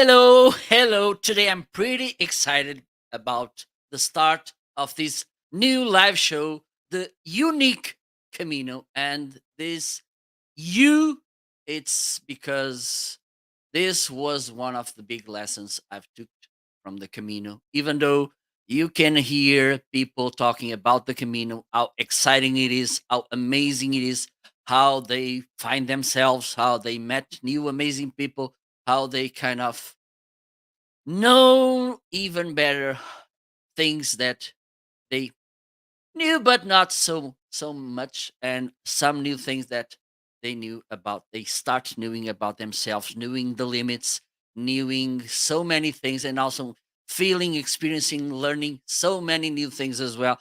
Hello. Today I'm pretty excited about the start of this new live show, the Unique Camino. And this you, it's because this was one of the big lessons I've took from the Camino. Even though you can hear people talking about the Camino, how exciting it is, how amazing it is, how they find themselves, how they met new amazing people, how they kind of know even better things that they knew but not so much, and some new things that they start knowing about themselves, knowing the limits, knowing so many things, and also feeling, experiencing, learning so many new things as well.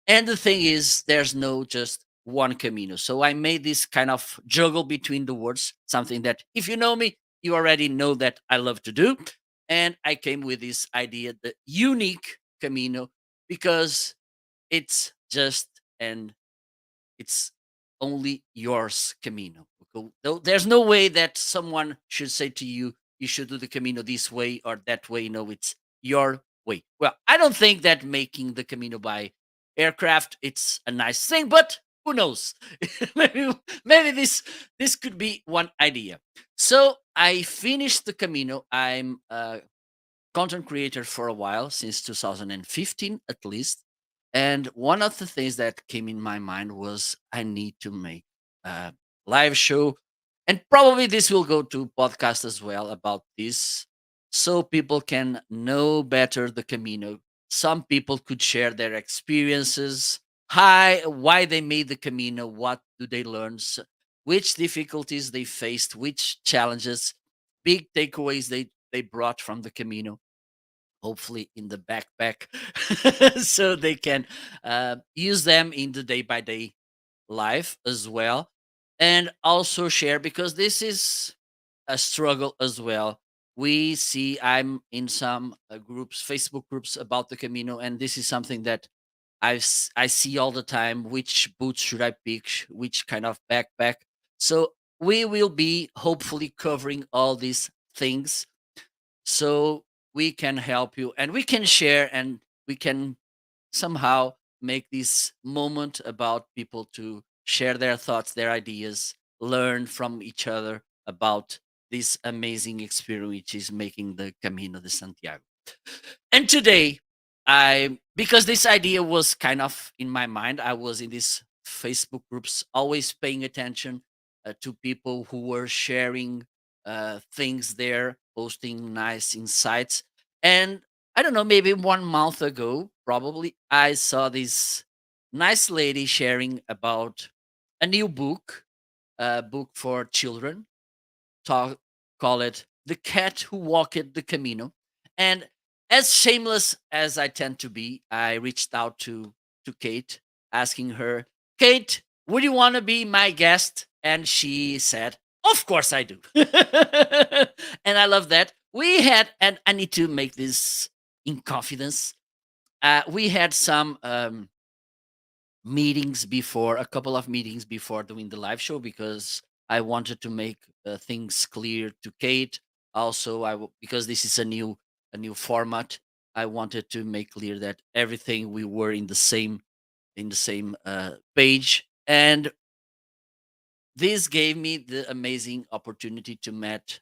And the thing is, there's no just one Camino. So I made this kind of juggle between the words, something that if you know me, you already know that I love to do. And I came with this idea, the unique Camino, because it's just and it's only yours Camino. There's no way that someone should say to you, you should do the Camino this way or that way. No, it's your way. Well, I don't think that making the Camino by aircraft it's a nice thing, but who knows? maybe maybe this could be one idea. So I finished the Camino. I'm a content creator for a while, since 2015 at least. And one of the things that came in my mind was I need to make a live show. And probably this will go to podcast as well about this, so people can know better the Camino. Some people could share their experiences, why they made the Camino, what do they learn, which difficulties they faced, which challenges, big takeaways they brought from the Camino, hopefully in the backpack, so they can use them in the day by day life as well. And also share, because this is a struggle as well. We see, I'm in some groups, Facebook groups about the Camino, and this is something that I see all the time. Which boots should I pick? Which kind of backpack? So we will be hopefully covering all these things, so we can help you and we can share, and we can somehow make this moment about people to share their thoughts, their ideas, learn from each other about this amazing experience which is making the Camino de Santiago. And today, I because this idea was kind of in my mind, I was in these Facebook groups, always paying attention to people who were sharing things there, posting nice insights. And I don't know, maybe 1 month ago, probably, I saw this nice lady sharing about a new book, a book for children, talk, call it The Cat Who Walked the Camino. And as shameless as I tend to be, I reached out to Kate, asking her, Kate, would you want to be my guest? And she said, of course I do. And I love that. We had, and I need to make this in confidence. We had some meetings before, a couple of meetings before doing the live show, because I wanted to make things clear to Kate. Also, because this is a new format, I wanted to make clear that everything we were in the same page. And this gave me the amazing opportunity to meet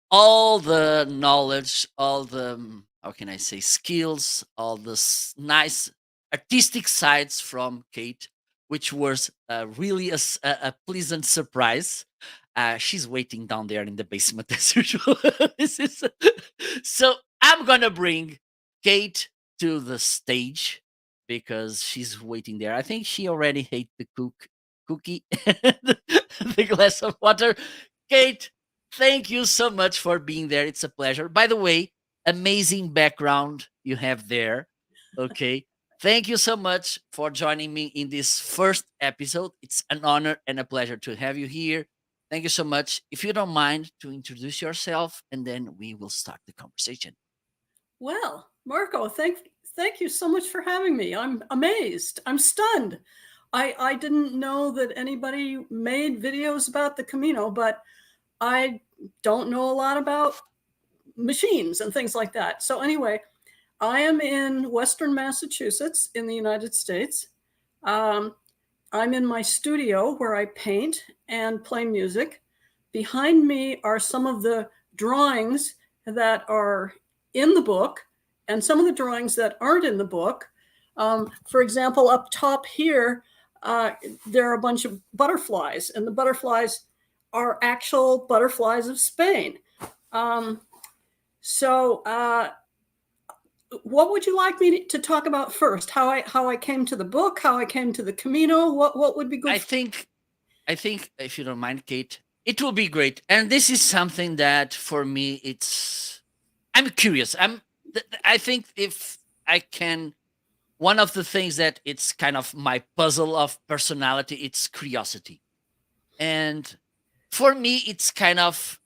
all the knowledge, all the how can I say, skills, all the nice artistic sides from Kate, which was really a pleasant surprise. She's waiting down there in the basement as usual. This is so I'm gonna bring Kate to the stage because she's waiting there. I think she already ate the cookie, the glass of water. Kate, thank you so much for being there. It's a pleasure. By the way, amazing background you have there. Okay. Thank you so much for joining me in this first episode. It's an honor and a pleasure to have you here. Thank you so much. If you don't mind to introduce yourself, and then we will start the conversation. Well, Marco, thank you so much for having me. I'm amazed. I'm stunned. I didn't know that anybody made videos about the Camino, but I don't know a lot about machines and things like that. So anyway, I am in Western Massachusetts in the United States. Um, I'm in my studio where I paint and play music. Behind me are some of the drawings that are in the book and some of the drawings that aren't in the book. For example, up top here, there are a bunch of butterflies, and the butterflies are actual butterflies of Spain. Um, so, what would you like me to talk about first? How I came to the book, how I came to the Camino? What would be good? I think I think if you don't mind, Kate, it will be great. And this is something that for me, I'm curious. I think if I can, one of the things that it's kind of my puzzle of personality, it's curiosity. And for me, it's kind of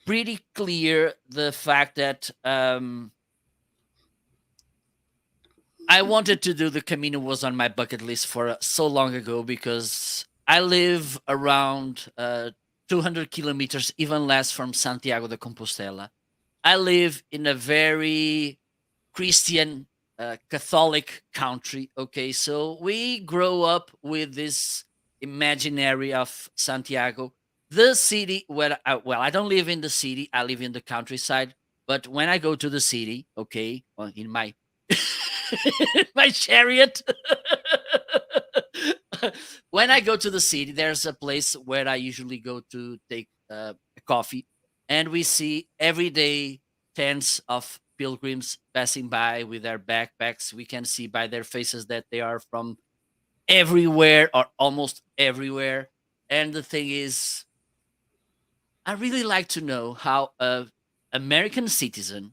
pretty clear the fact that I wanted to do the Camino was on my bucket list for so long ago because I live around 200 kilometers, even less from Santiago de Compostela. I live in a very Christian, Catholic country. Okay, so we grow up with this imaginary of Santiago, the city where well, I don't live in the city. I live in the countryside. But when I go to the city, okay, well, in my my chariot. When I go to the city, there's a place where I usually go to take a coffee, and we see every day tens of pilgrims passing by with their backpacks. We can see by their faces that they are from everywhere or almost everywhere. And the thing is, I really like to know how a American citizen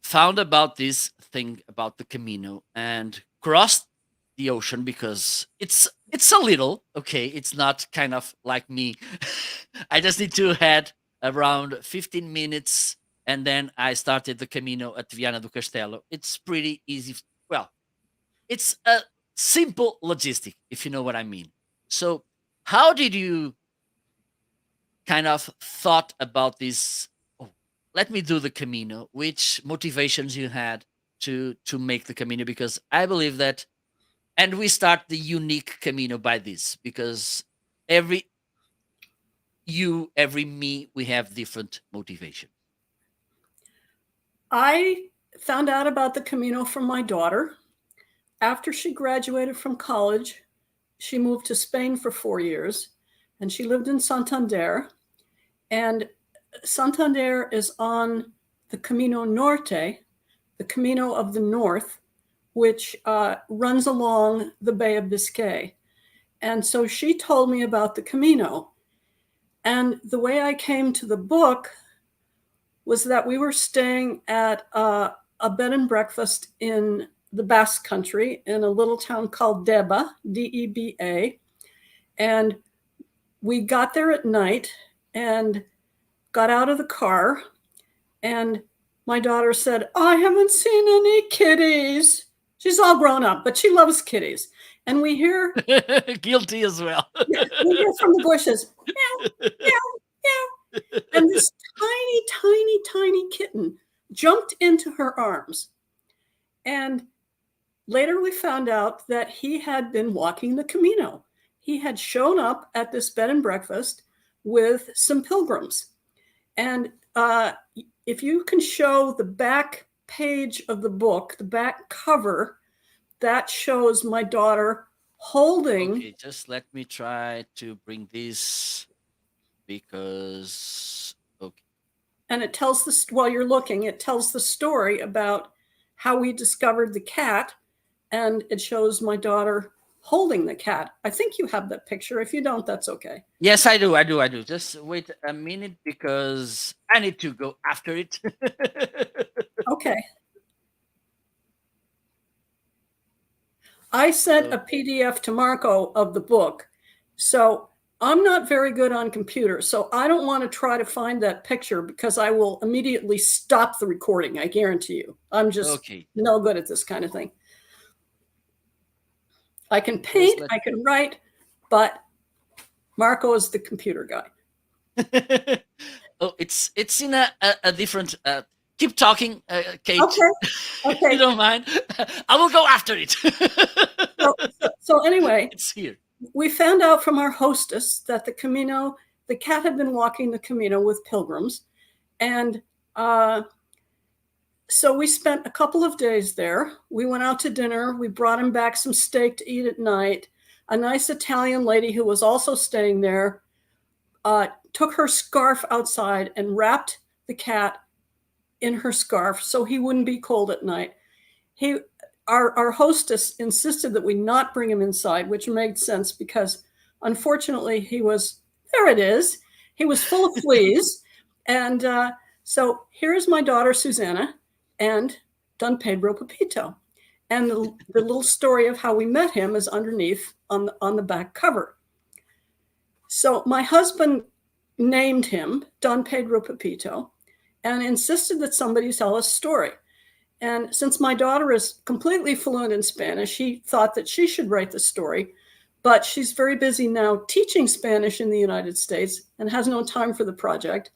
found about this thing about the Camino and crossed the ocean because it's a little okay. It's not kind of like me. I just need to head around 15 minutes, and then I started the Camino at Viana do Castelo. It's pretty easy. Well, it's a simple logistic, if you know what I mean. So, how did you kind of thought about this? Oh, let me do the Camino. Which motivations you had to make the Camino? Because I believe that, and we start the YOUnique Camino by this because every you, every me, we have different motivation. I found out about the Camino from my daughter. After she graduated from college, she moved to Spain for 4 years, and she lived in Santander. And Santander is on the Camino Norte, the Camino of the North, which runs along the Bay of Biscay. And so she told me about the Camino. And the way I came to the book was that we were staying at a bed and breakfast in the Basque Country in a little town called Deba, Deba. And we got there at night and got out of the car. And my daughter said, I haven't seen any kitties. She's all grown up, but she loves kitties. And we hear Guilty as well. we hear from the bushes, meow, meow, meow. And this tiny, tiny, tiny kitten jumped into her arms. And later we found out that he had been walking the Camino. He had shown up at this bed and breakfast with some pilgrims. And if you can show the back page of the book, the back cover, that shows my daughter holding. Okay, just let me try to bring this because okay. And it tells this while you're looking, it tells the story about how we discovered the cat, and it shows my daughter holding the cat. I think you have that picture. If you don't, that's okay. Yes, I do. I do. I do. Just wait a minute because I need to go after it. Okay. I sent a PDF to Marco of the book. So I'm not very good on computers. So I don't want to try to find that picture because I will immediately stop the recording. I guarantee you. I'm just no good at this kind of thing. I can paint, I can write, but Marco is the computer guy. Oh, it's in a different. Keep talking, Kate. Okay, If you okay. don't mind, I will go after it. So anyway, It's here. we found out from our hostess that the cat had been walking the Camino with pilgrims, and so we spent a couple of days there. We went out to dinner. We brought him back some steak to eat at night. A nice Italian lady who was also staying there took her scarf outside and wrapped the cat in her scarf so he wouldn't be cold at night. Our hostess insisted that we not bring him inside, which made sense because unfortunately he was, there it is, he was full of fleas. And so here's my daughter Susanna and Don Pedro Pepito. And the little story of how we met him is underneath on the back cover. So my husband named him Don Pedro Pepito and insisted that somebody tell a story. And since my daughter is completely fluent in Spanish, he thought that she should write the story. But she's very busy now teaching Spanish in the United States and has no time for the project.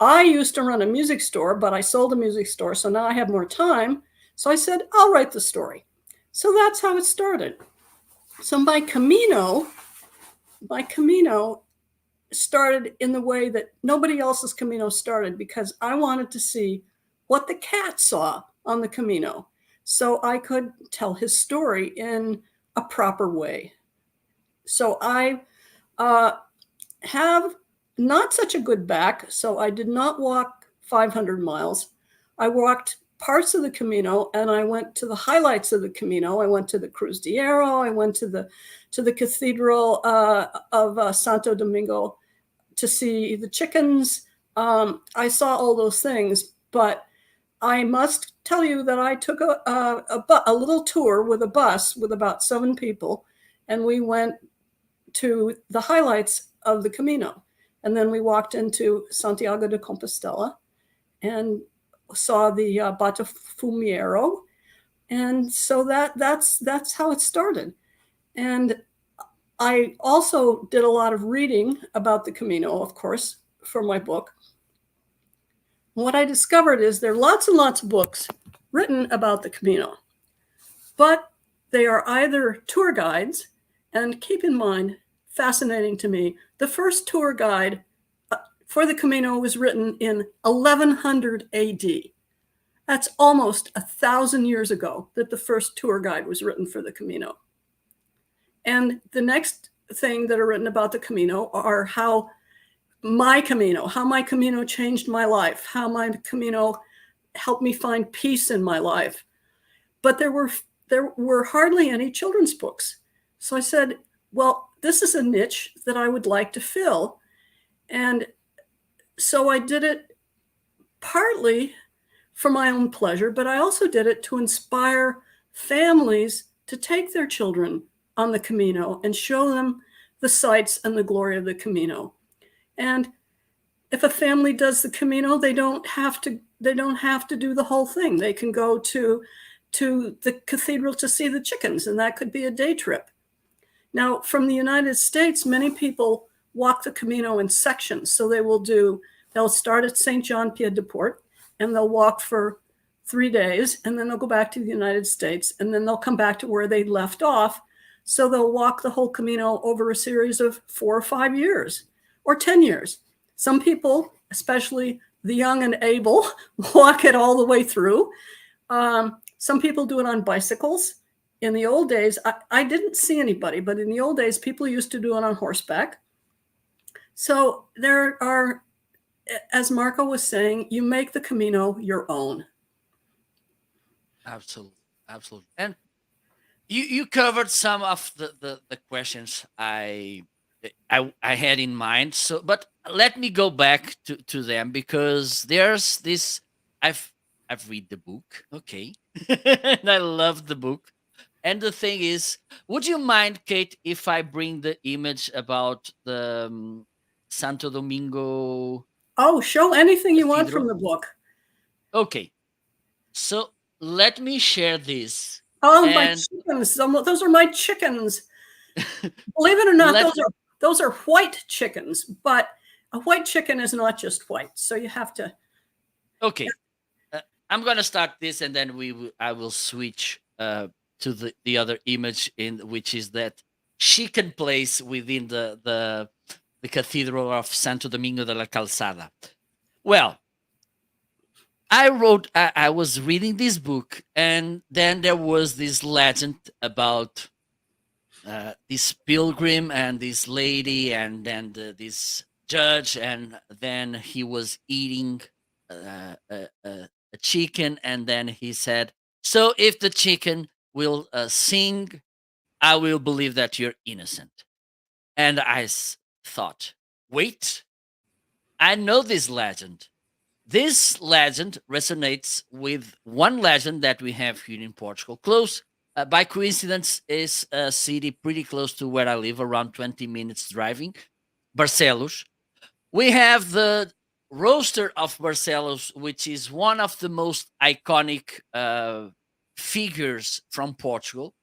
I used to run a music store, but I sold a music store, so now I have more time. So I said, I'll write the story. So that's how it started. So my Camino started in the way that nobody else's Camino started, because I wanted to see what the cat saw on the Camino so I could tell his story in a proper way. So I have not such a good back, so I did not walk 500 miles. I walked parts of the Camino, and I went to the highlights of the Camino. I went to the Cruz de Hierro. I went to the Cathedral of Santo Domingo to see the chickens. I saw all those things, but I must tell you that I took a little tour with a bus with about 7 people, and we went to the highlights of the Camino. And then we walked into Santiago de Compostela and saw the Batafumeiro. And so that's how it started. And I also did a lot of reading about the Camino, of course, for my book. What I discovered is there are lots and lots of books written about the Camino, but they are either tour guides, and keep in mind, fascinating to me, the first tour guide for the Camino was written in 1100 AD. That's almost 1,000 years ago that the first tour guide was written for the Camino. And the next thing that are written about the Camino are how my Camino changed my life, how my Camino helped me find peace in my life. But there were hardly any children's books. So I said, well, this is a niche that I would like to fill. And so I did it partly for my own pleasure, but I also did it to inspire families to take their children on the Camino and show them the sights and the glory of the Camino. And if a family does the Camino, they don't have to do the whole thing. They can go to the cathedral to see the chickens, and that could be a day trip. Now, from the United States, many people walk the Camino in sections. So they'll start at St. John Pied de Port, and they'll walk for 3 days, and then they'll go back to the United States, and then they'll come back to where they left off. So they'll walk the whole Camino over a series of 4 or 5 years or 10 years. Some people, especially the young and able, walk it all the way through. Some people do it on bicycles. In the old days, I didn't see anybody, but in the old days, people used to do it on horseback. So there are, as Marco was saying, you make the Camino your own. Absolutely, absolutely. And you covered some of the questions I had in mind. So, but let me go back to them, because there's this. I've read the book, okay, and I love the book. And the thing is, would you mind, Kate, if I bring the image about the Santo Domingo Oh, show anything you want Cathedral? from the book. Okay, so let me share this. Oh, my And chickens. Those are my chickens. Believe it or not, let those are white chickens, but A white chicken is not just white, so you have to. Okay, I'm gonna start this, and then I will switch to the other image, in which is that chicken place within the Cathedral of Santo Domingo de la Calzada. Well, I was reading this book, and then there was this legend about this pilgrim and this lady, and then this judge, and then he was eating a chicken, and then he said, "So if the chicken will sing, I will believe that you're innocent." And thought, wait, I know this legend. This legend resonates with one legend that we have here in Portugal. Close, by coincidence, is a city pretty close to where I live, around 20 minutes driving, Barcelos. We have the roaster of Barcelos, which is one of the most iconic figures from Portugal.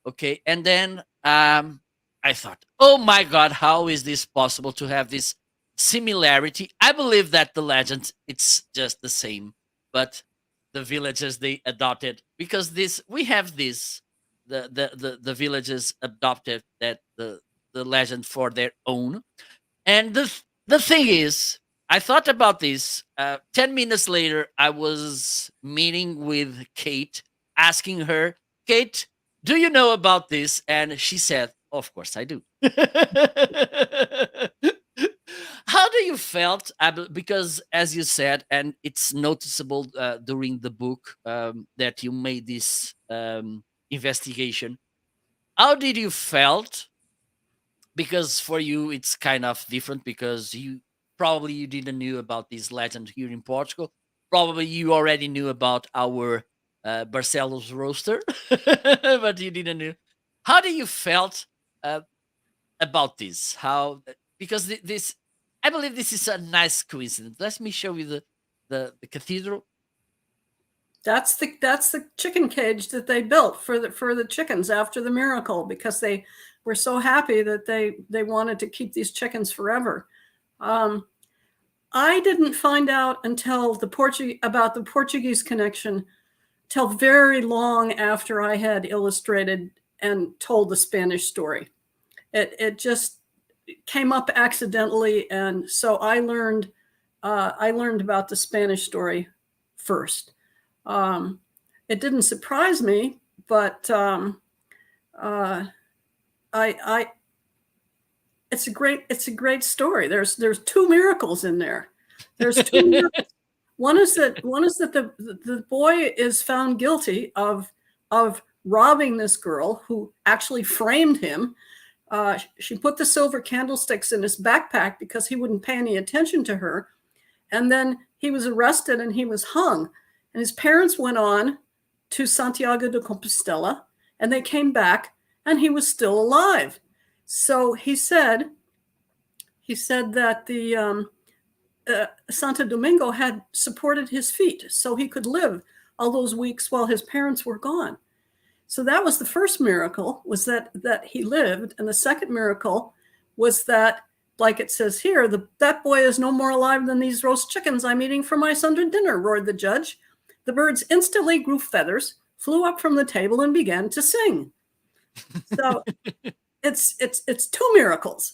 Okay, and then I thought, oh my God, how is this possible to have this similarity? I believe that the legend it's just the same, but the villages they adopted, because this we have this the villages adopted that the legend for their own. And the thing is, I thought about this. 10 minutes later, I was meeting with Kate, asking her, Kate, do you know about this? And she said, of course I do. How do you felt? Because as you said, and it's noticeable during the book that you made this investigation. How did you felt? Because for you it's kind of different, because you didn't knew about this legend here in Portugal. Probably you already knew about our Barcelos roaster, but you didn't know. How do you felt uh, about this? How because this I believe this is a nice coincidence. Let me show you the cathedral. That's the chicken cage that they built for the chickens after the miracle, because they were so happy that they wanted to keep these chickens forever. I didn't find out until about the Portuguese connection till very long after I had illustrated and told the Spanish story. It just came up accidentally, and so I learned about the Spanish story first. It didn't surprise me, but I it's a great story. There's two miracles in there. There's two miracles. One is that the boy is found guilty of robbing this girl who actually framed him. She put the silver candlesticks in his backpack because he wouldn't pay any attention to her, and then he was arrested and he was hung. And his parents went on to Santiago de Compostela, and they came back, and he was still alive. So he said that the Santo Domingo had supported his feet so he could live all those weeks while his parents were gone. So that was the first miracle, was that he lived. And the second miracle was that, like it says here, that boy is no more alive than these roast chickens I'm eating for my Sunday dinner, roared the judge. The birds instantly grew feathers, flew up from the table, and began to sing. So it's two miracles.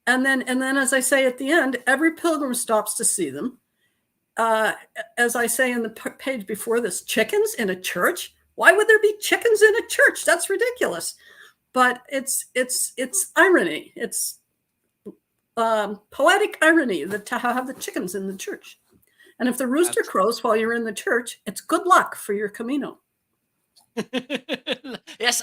And then, as I say at the end, every pilgrim stops to see them. As I say in the page before this, chickens in a church? Why would there be chickens in a church? That's ridiculous. But it's irony. It's poetic irony that to have the chickens in the church. And if the rooster crows while you're in the church, it's good luck for your Camino. Yes,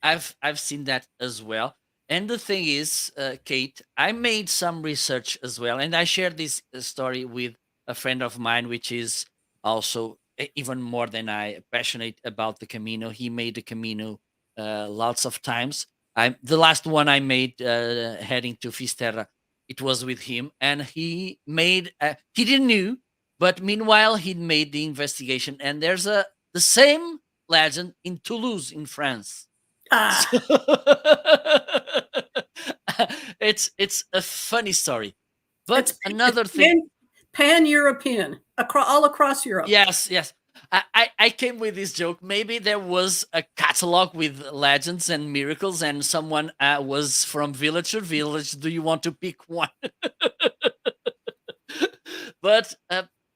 I've seen that as well. And the thing is, Kate, I made some research as well, and I shared this story with a friend of mine, which is also even more than I passionate about the Camino. He made the Camino lots of times. The last one I made heading to Fisterra, it was with him, and he made he didn't knew, but meanwhile he made the investigation, and there's the same legend in Toulouse in France. So, it's a funny story. It's But it's another thing, pan-European, all across Europe. yes, yes. I came with this joke. Maybe there was a catalog with legends and miracles, and someone was from village to village. Do you want to pick one? But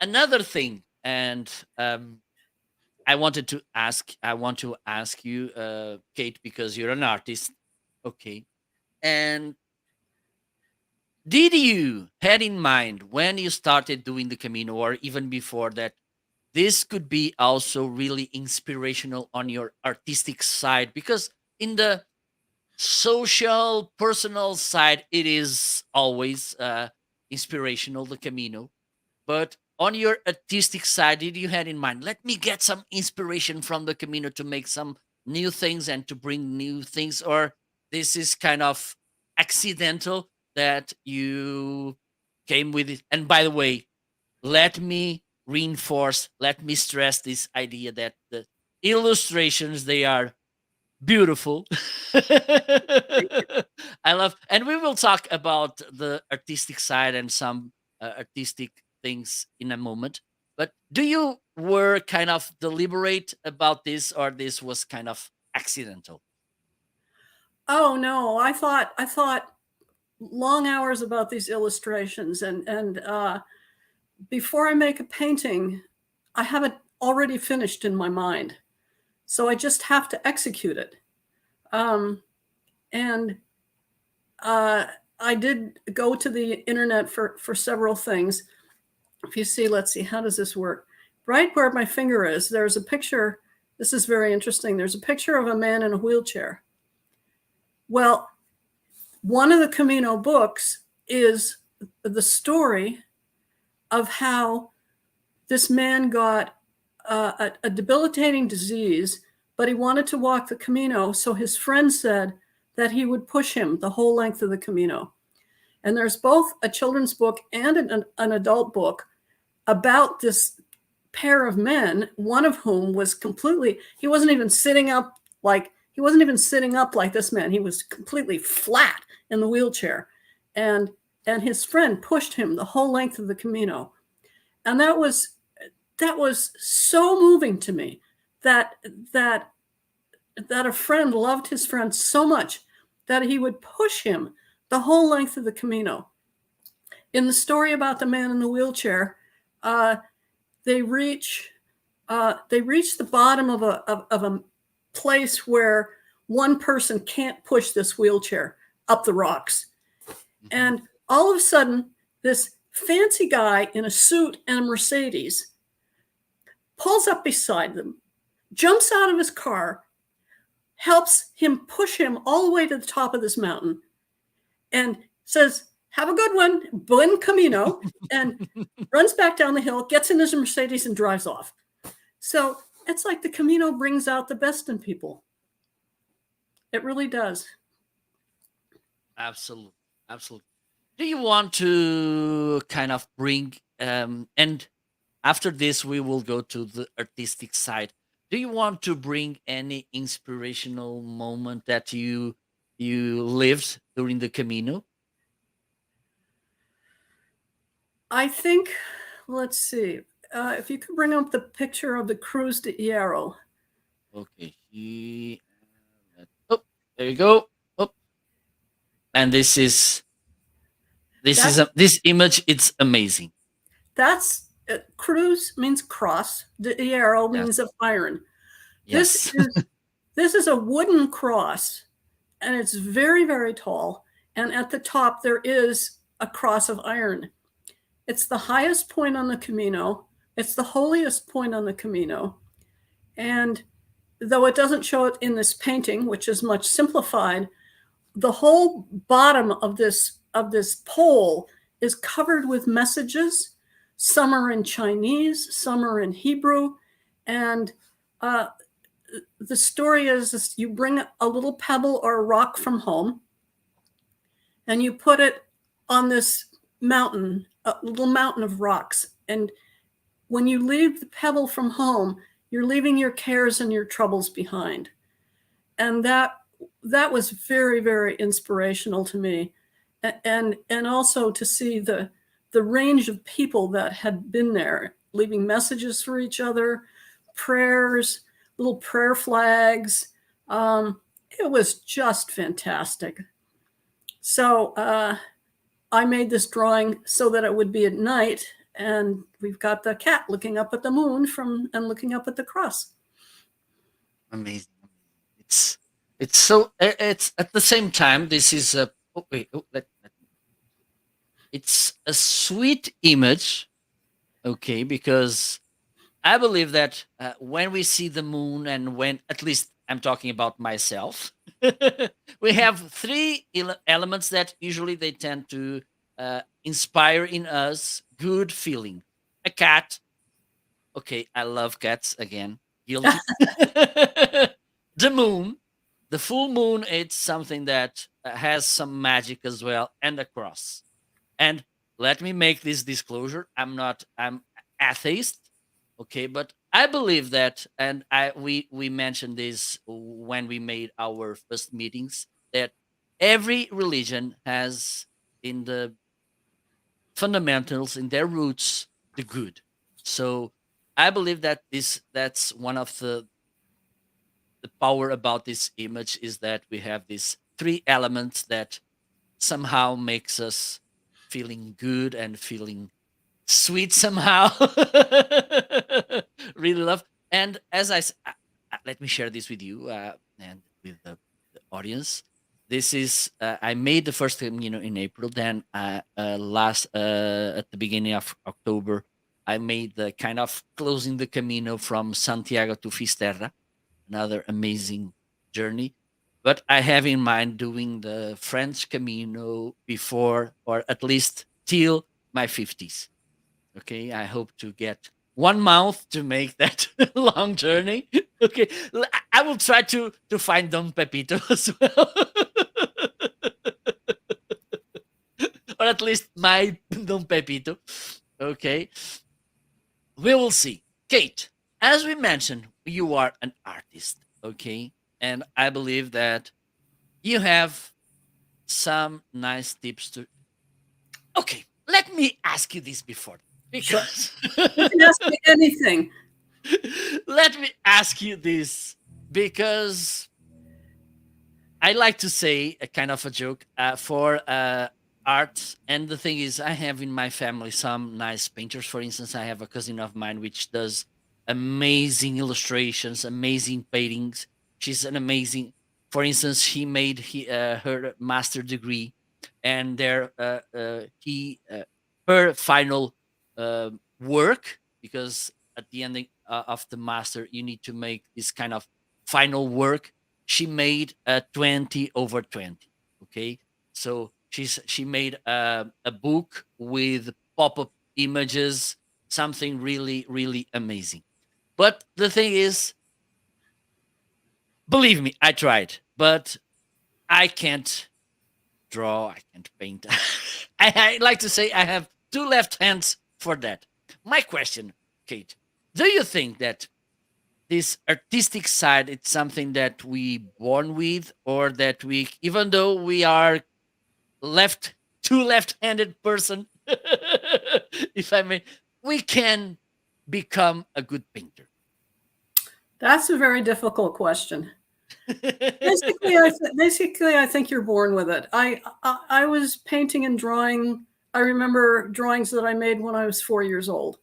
another thing, and I want to ask you, Kate, because you're an artist. Okay. And did you had in mind when you started doing the Camino, or even before that, this could be also really inspirational on your artistic side? Because in the social, personal side, it is always inspirational, the Camino. But on your artistic side, did you had in mind, let me get some inspiration from the Camino to make some new things and to bring new things? Or this is kind of accidental that you came with it? And by the way, let me reinforce, let me stress this idea that the illustrations, they are beautiful. I love, and we will talk about the artistic side and some artistic things in a moment. But do you were kind of deliberate about this, or this was kind of accidental? Oh no, I thought long hours about these illustrations, and before I make a painting, I have it already finished in my mind, so I just have to execute it. Um, and I did go to the internet for several things. If you see, let's see, how does this work? Right where my finger is, there's a picture. This is very interesting. There's a picture of a man in a wheelchair. Well, one of the Camino books is the story of how this man got a debilitating disease, but he wanted to walk the Camino. So his friend said that he would push him the whole length of the Camino. And there's both a children's book and an adult book about this pair of men, one of whom was completely, he wasn't even sitting up like this man. He was completely flat in the wheelchair. And his friend pushed him the whole length of the Camino. And that was so moving to me, that a friend loved his friend so much that he would push him the whole length of the Camino. In the story about the man in the wheelchair, they reach the bottom of a place where one person can't push this wheelchair up the rocks. Mhm. And all of a sudden, this fancy guy in a suit and a Mercedes pulls up beside them, jumps out of his car, helps him push him all the way to the top of this mountain, and says, "Have a good one, buen camino," and runs back down the hill, gets in his Mercedes, and drives off. So it's like the Camino brings out the best in people. It really does. Absolutely, absolutely. Do you want to kind of bring and after this we will go to the artistic side? Do you want to bring any inspirational moment that you lived during the Camino? I think, let's see, if you could bring up the picture of the Cruz de Hierro. Okay. Oh, there you go. Oh, and That's this image. It's amazing. that's Cruz means cross. De Hierro Yes. means of iron. This Yes. is this is a wooden cross, and it's very, very tall. And at the top there is a cross of iron. It's the highest point on the Camino. It's the holiest point on the Camino. And though it doesn't show it in this painting, which is much simplified, the whole bottom of this pole is covered with messages. Some are in Chinese, some are in Hebrew, and the story is you bring a little pebble or a rock from home, and you put it on this mountain, a little mountain of rocks. And when you leave the pebble from home, you're leaving your cares and your troubles behind. And that was very, very inspirational to me. And also to see the the range of people that had been there, leaving messages for each other, prayers, little prayer flags. It was just fantastic. So I made this drawing so that it would be at night, and we've got the cat looking up at the moon and looking up at the cross. Amazing. It's it's at the same time. This is a oh, wait. Oh, it's a sweet image, okay? Because I believe that when we see the moon, and when at least I'm talking about myself, we have three elements that usually they tend to inspire in us good feeling. A cat. Okay, I love cats again. Guilty. The moon, the full moon, it's something that has some magic as well, and a cross. And let me make this disclosure: I'm atheist, okay, but I believe that, and we mentioned this when we made our first meetings, that every religion has in the fundamentals, in their roots, the good. So I believe that that's one of the power about this image, is that we have these three elements that somehow makes us feeling good and feeling sweet somehow. Really love. And as let me share this with you and with the audience. This is I made the first in April. Then last at the beginning of October, I made the kind of closing the Camino from Santiago to Fisterra, another amazing journey. But I have in mind doing the French Camino before, or at least till my 50s. Okay, I hope to get 1 month to make that long journey. Okay, I will try to find Don Pepito as well, or at least my Don Pepito. Okay, we will see. Kate, as we mentioned, you are an artist. Okay, and I believe that you have some nice tips to. Okay, let me ask you this before, because You can ask me anything. let me ask you this, because I like to say a kind of a joke for art. And the thing is, I have in my family some nice painters. For instance, I have a cousin of mine which does amazing illustrations, amazing paintings. She's an amazing. For instance, she made her master degree, and there he her final work, because at the ending of the master you need to make this kind of final work. She made a 20 over 20. Okay, so she made a book with pop-up images, something really really amazing. But the thing is, believe me, I tried, but I can't draw, I can't paint. I like to say I have two left hands for that. My question, Kate, do you think that this artistic side, it's something that we born with, or that we, even though we are left two left-handed person, if I may, we can become a good painter? That's a very difficult question. Basically, I think you're born with it. I was painting and drawing. I remember drawings that I made when I was 4 years old.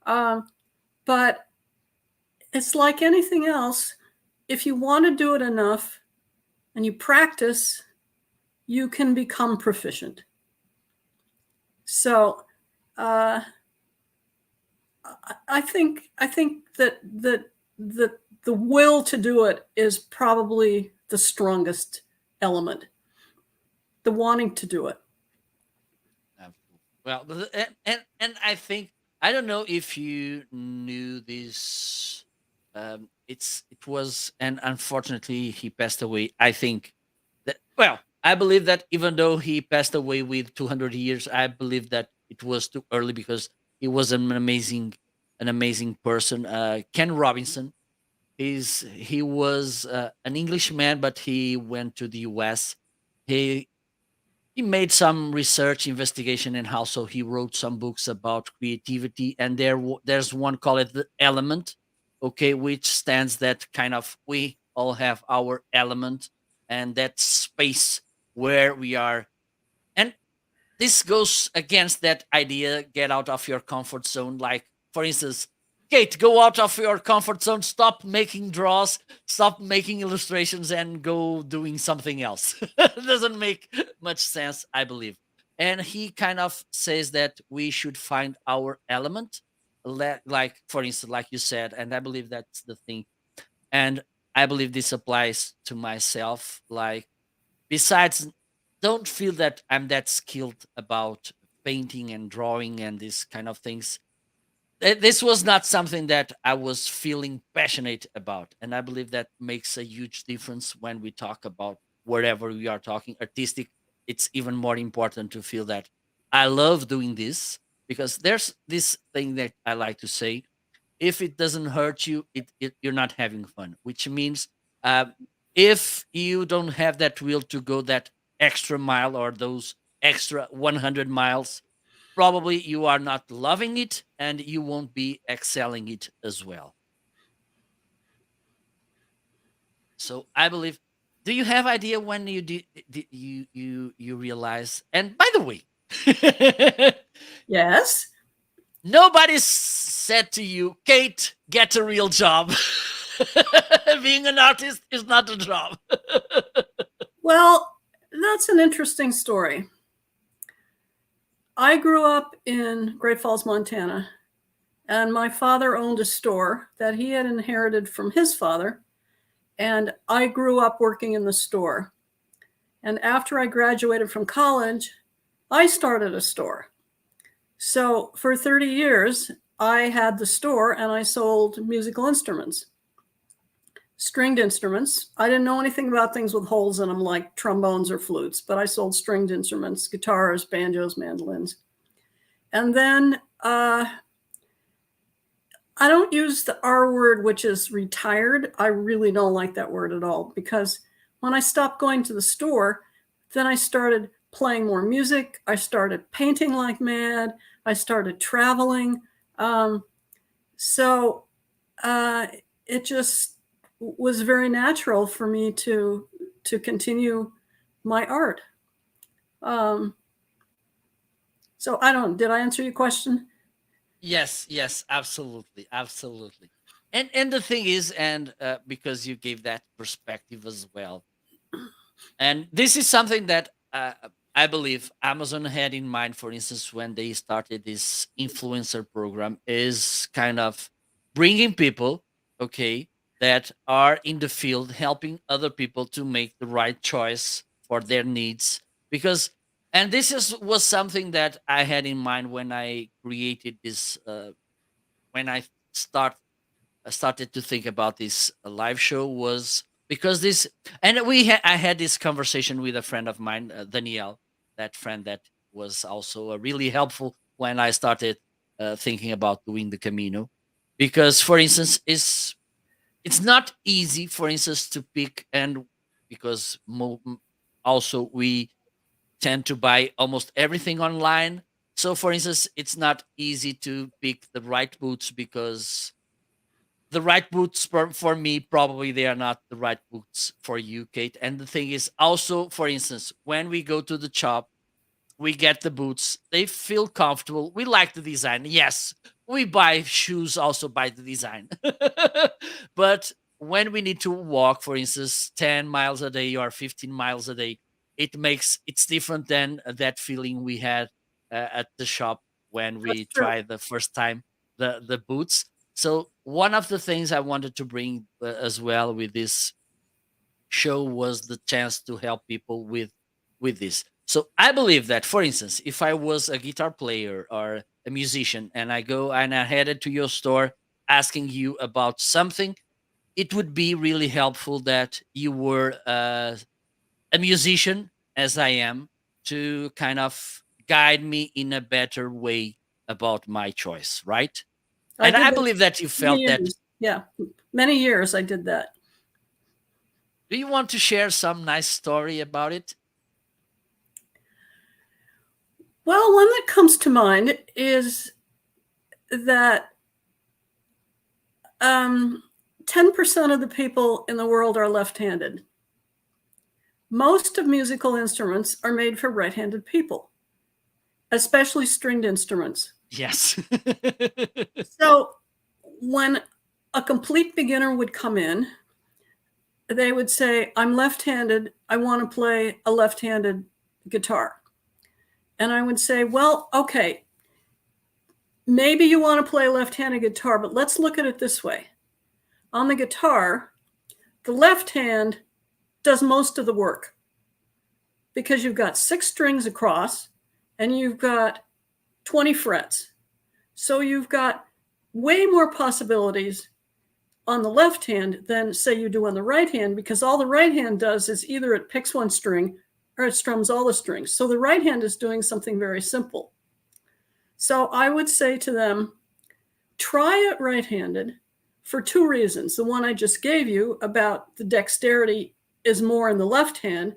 But it's like anything else. If you want to do it enough and you practice, you can become proficient. So I think that the will to do it is probably the strongest element. The wanting to do it. Well, and I think, I don't know if you knew this. It was, and unfortunately he passed away. I think that, well, I believe that even though he passed away with 200 years, I believe that it was too early, because he was an amazing person. Ken Robinson. He was an Englishman, but he went to the U.S. He he made some research investigation and also he wrote some books about creativity, and there's one called it the element, okay, which stands that kind of we all have our element and that space where we are. And this goes against that idea, get out of your comfort zone. Like, for instance, Kate, go out of your comfort zone, stop making draws, stop making illustrations, and go doing something else. Doesn't make much sense, I believe. And he kind of says that we should find our element, like, for instance, like you said, and I believe that's the thing. And I believe this applies to myself. Like, besides, don't feel that I'm that skilled about painting and drawing and these kind of things. This was not something that I was feeling passionate about, and I believe that makes a huge difference when we talk about wherever we are talking artistic. It's even more important to feel that I love doing this, because there's this thing that I like to say: if it doesn't hurt you, you're not having fun. Which means, uh, if you don't have that will to go that extra mile or those extra 100 miles, probably you are not loving it and you won't be excelling it as well. So I believe. Do you have idea when you realize? And by the way, Yes. nobody said to you, Kate, get a real job. Being an artist is not a job. Well, that's an interesting story. I grew up in Great Falls, Montana, and my father owned a store that he had inherited from his father. And I grew up working in the store. And after I graduated from college, I started a store. So for 30 years, I had the store and I sold musical instruments, stringed instruments. I didn't know anything about things with holes in them like trombones or flutes, but I sold stringed instruments, guitars, banjos, mandolins. And then I don't use the R word, which is retired. I really don't like that word at all, because when I stopped going to the store, then I started playing more music. I started painting like mad. I started traveling. So it just was very natural for me to continue my art. So I don't. Did I answer your question? Yes, yes, absolutely, absolutely. And the thing is, and because you gave that perspective as well, and this is something that I believe Amazon had in mind. For instance, when they started this influencer program, is kind of bringing people, okay, that are in the field, helping other people to make the right choice for their needs. Because, and this is was something that I had in mind when I created this. When I started to think about this live show, was because this, and I had this conversation with a friend of mine, Danielle, that friend that was also really helpful when I started thinking about doing the Camino. Because, for instance, it's not easy, for instance, to pick, and because also we tend to buy almost everything online. So, for instance, it's not easy to pick the right boots, because the right boots for me, probably they are not the right boots for you, Kate. And the thing is also, for instance, when we go to the shop, we get the boots, they feel comfortable, we like the design. Yes, we buy shoes also by the design. But when we need to walk, for instance, 10 miles a day or 15 miles a day, it's different than that feeling we had at the shop when That's we true. tried the first time the boots. So one of the things I wanted to bring as well with this show was the chance to help people with this. So I believe that, for instance, if I was a guitar player or a musician and I go and I headed to your store asking you about something, it would be really helpful that you were a musician, as I am, to kind of guide me in a better way about my choice, right? I And did I that believe that you many felt that. years. Yeah, many years I did that. Do you want to share some nice story about it? Well, one that comes to mind is that 10% of the people in the world are left-handed. Most of musical instruments are made for right-handed people, especially stringed instruments. Yes. So when a complete beginner would come in, they would say, I'm left-handed, I want to play a left-handed guitar. And I would say, well, okay, maybe you want to play a left-handed guitar, but let's look at it this way. On the guitar, the left hand does most of the work because you've got 6 strings across and you've got 20 frets. So you've got way more possibilities on the left hand than, say, you do on the right hand, because all the right hand does is either it picks one string or it strums all the strings. So the right hand is doing something very simple. So I would say to them, try it right-handed for 2 reasons. The one I just gave you about the dexterity is more in the left hand.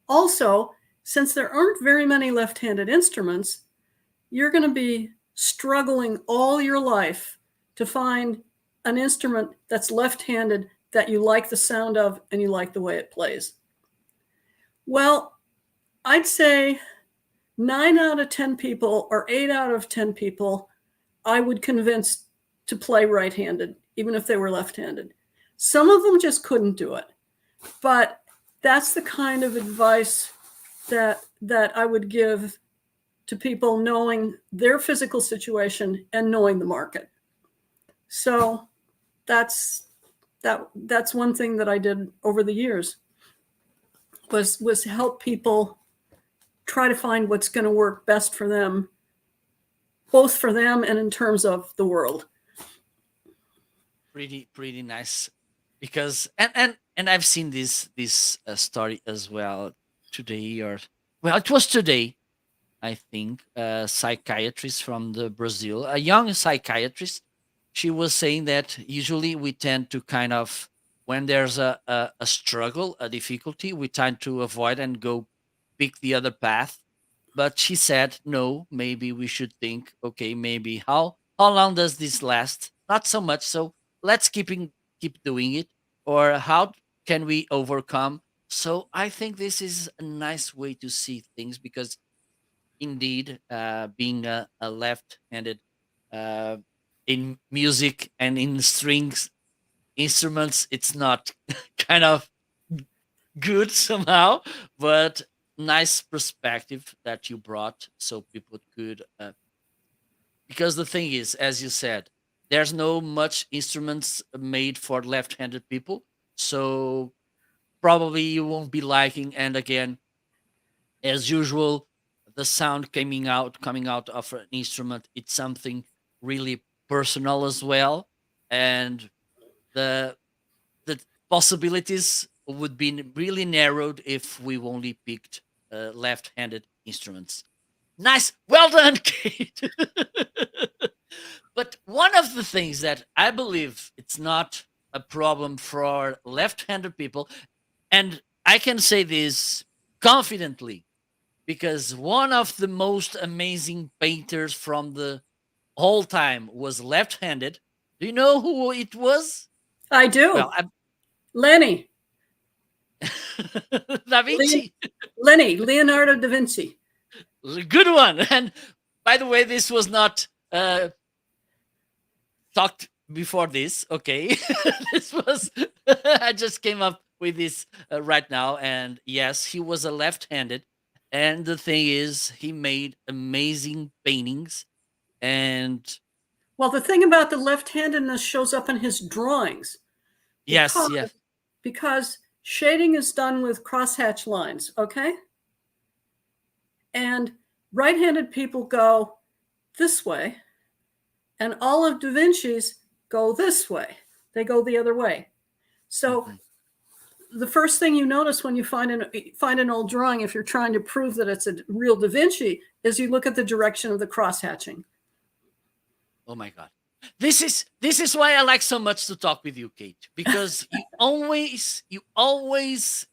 Also, since there aren't very many left-handed instruments, you're going to be struggling all your life to find an instrument that's left-handed that you like the sound of and you like the way it plays. Well, I'd say 9 out of 10 people or 8 out of 10 people I would convince to play right-handed, even if they were left-handed. Some of them just couldn't do it. But that's the kind of advice that I would give to people, knowing their physical situation and knowing the market. So that's one thing that I did over the years was help people try to find what's going to work best for them, both for them and in terms of the world. Pretty nice, because and I've seen this story as well today, or well, it was today. I think a psychiatrist from the Brazil, a young psychiatrist, she was saying that usually we tend to kind of, when there's a struggle, a difficulty, we tend to avoid and go pick the other path. But she said, no, maybe we should think, okay, maybe how long does this last? Not so much. So let's keep doing it, or how can we overcome? So I think this is a nice way to see things, because indeed, being a left-handed uh, in music and in strings instruments, it's not kind of good somehow, but nice perspective that you brought, so people could because the thing is, as you said, there's no much instruments made for left-handed people, so probably you won't be liking. And again, as usual, the sound coming out of an instrument, it's something really personal as well, and the the possibilities would be really narrowed if we only picked left-handed instruments. Nice, well done, Kate. But one of the things that I believe it's not a problem for left-handed people, and I can say this confidently, because one of the most amazing painters from the whole time was left-handed. Do you know who it was? I Well, do. Lenny. Da Vinci. Leonardo da Vinci. Good one. And by the way, this was not talked before this. Okay, this was I just came up with this right now, and yes, he was a left-handed, and the thing is, he made amazing paintings. And Well, the thing about the left-handedness shows up in his drawings yes, because, yeah, because shading is done with crosshatch lines, okay? And right-handed people go this way, and all of Da Vinci's go this way. They go the other way. So the first thing you notice when you find an old drawing, if you're trying to prove that it's a real Da Vinci, is you look at the direction of the crosshatching. oh my god, this is why I like so much to talk with you, Kate, because you always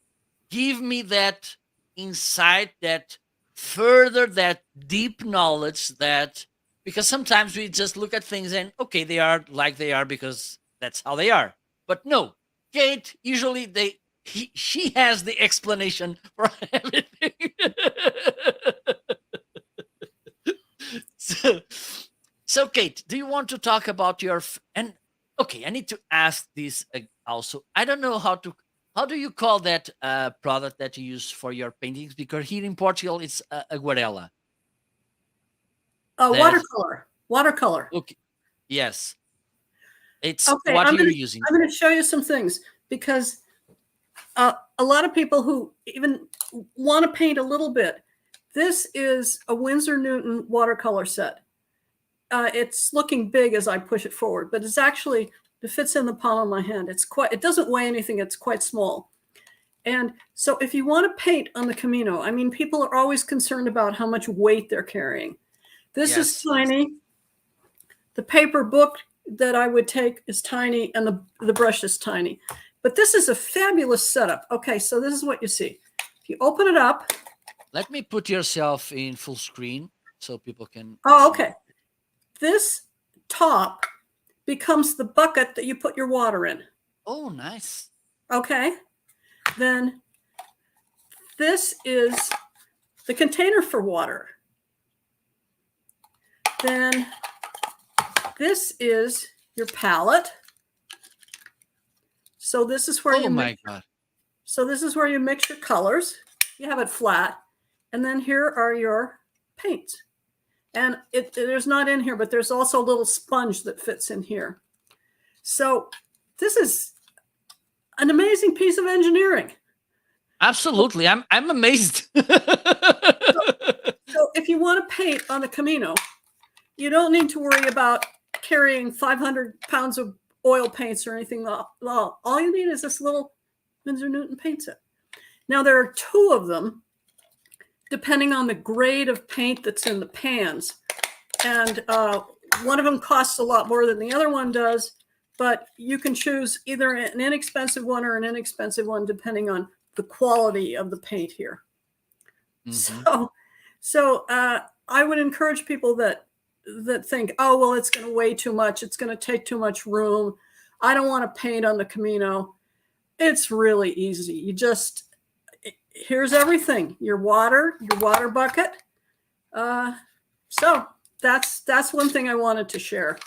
give me that insight, that further that deep knowledge that, because sometimes we just look at things and okay, they are like they are because that's how they are. But no, Kate usually she has the explanation for everything. so, so Kate, do you want to talk about your and okay, I need to ask this also. I don't know how do you call that product that you use for your paintings, because here in Portugal it's aguarela. That Watercolor. okay, yes, it's Okay, what you're using. I'm gonna show you some things because a lot of people who even want to paint a little bit. This is a Winsor Newton watercolor set. It's looking big as I push it forward, but it's actually, it fits in the palm of my hand. It doesn't weigh anything. It's quite small. And so if you want to paint on the Camino, I mean, people are always concerned about how much weight they're carrying. This is tiny. The paper book that I would take is tiny, and the brush is tiny. But this is a fabulous setup. Okay, so this is what you see. If you open it up. Let me put yourself in full screen so people can. Oh, okay. This top becomes the bucket that you put your water in. Oh, nice. Okay. Then this is the container for water. Then this is your palette. So this is where oh my God. So this is where you mix your colors. You have it flat. And then here are your paints. And there's not in here, but there's also a little sponge that fits in here. So this is an amazing piece of engineering. Absolutely. I'm amazed. So if you want to paint on the Camino, you don't need to worry about carrying 500 pounds of oil paints or anything. All you need is this little Winsor Newton paint set. Now there are two of them, depending on the grade of paint that's in the pans. And one of them costs a lot more than the other one does, but you can choose either an inexpensive one or an inexpensive one, depending on the quality of the paint here. Mm-hmm. So I would encourage people that think, oh, well, it's going to weigh too much. It's going to take too much room. I don't want to paint on the Camino. It's really easy. You just, here's everything, your water bucket. So that's one thing I wanted to share.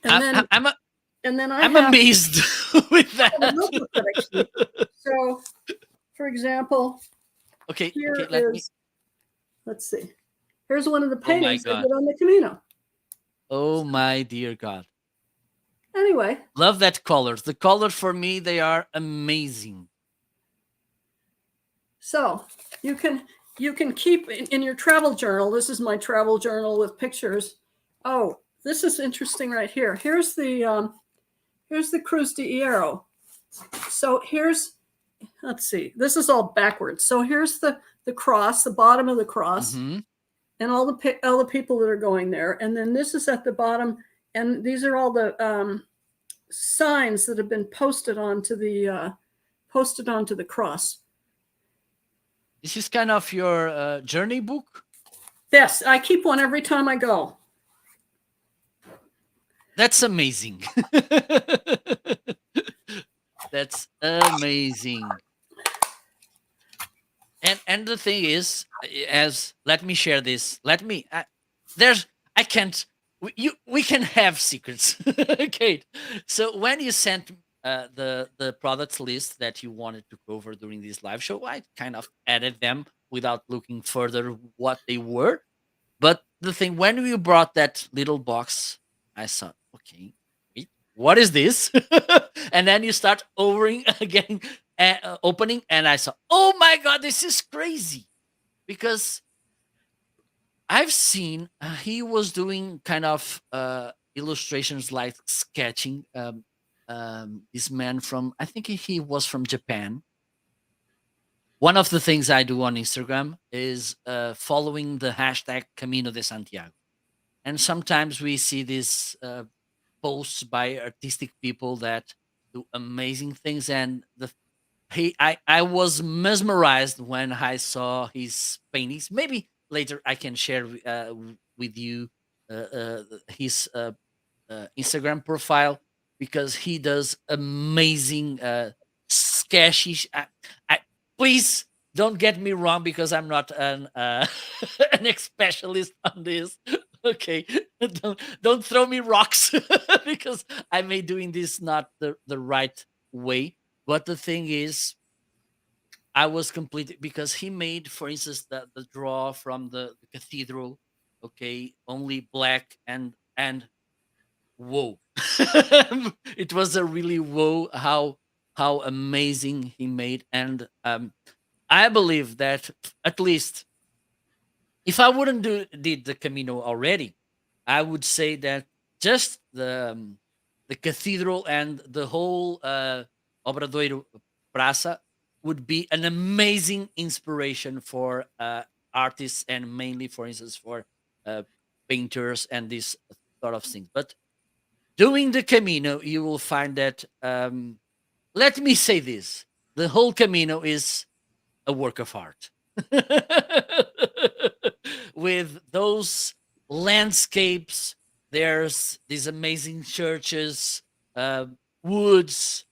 And I'm amazed with that. So, for example, okay, let's see. Here's one of the paintings I did on the Camino. Oh my dear God. Anyway. Love that colors. The colors for me, they are amazing. So you can keep in your travel journal. This is my travel journal with pictures. Oh, this is interesting right here. Here's the Cruz de Hierro. So let's see, this is all backwards. So here's the cross, the bottom of the cross, mm-hmm. and all the people that are going there. And then this is at the bottom, and these are all the signs that have been posted onto the cross. This is kind of your journey book? Yes, I keep one every time I go. That's amazing. That's amazing. And the thing is, let me share this. We can have secrets. Kate. So when you sent the products list that you wanted to cover during this live show, I kind of added them without looking further what they were. But the thing, when you brought that little box, I thought, okay, wait, what is this? And then you start opening, and I saw, oh my God, this is crazy. Because I've seen he was doing kind of illustrations like sketching. This man from, I think he was from Japan. One of the things I do on Instagram is following the hashtag Camino de Santiago. And sometimes we see these posts by artistic people that do amazing things. And the I was mesmerized when I saw his paintings. Maybe later I can share with you his Instagram profile, because he does amazing sketchy. I, please don't get me wrong, because I'm not an an specialist on this. Okay, don't throw me rocks because I may doing this not the right way. But the thing is, I was completely, because he made, for instance, the draw from the cathedral. Okay, only black and whoa. It was a really whoa how amazing he made. And I believe that, at least, if I wouldn't did the Camino already, I would say that just the cathedral and the whole Obradoiro Praça would be an amazing inspiration for artists, and mainly, for instance, for uh, painters and this sort of things. But doing the Camino, you will find that, let me say this: the whole Camino is a work of art. With those landscapes, there's these amazing churches, uh, woods,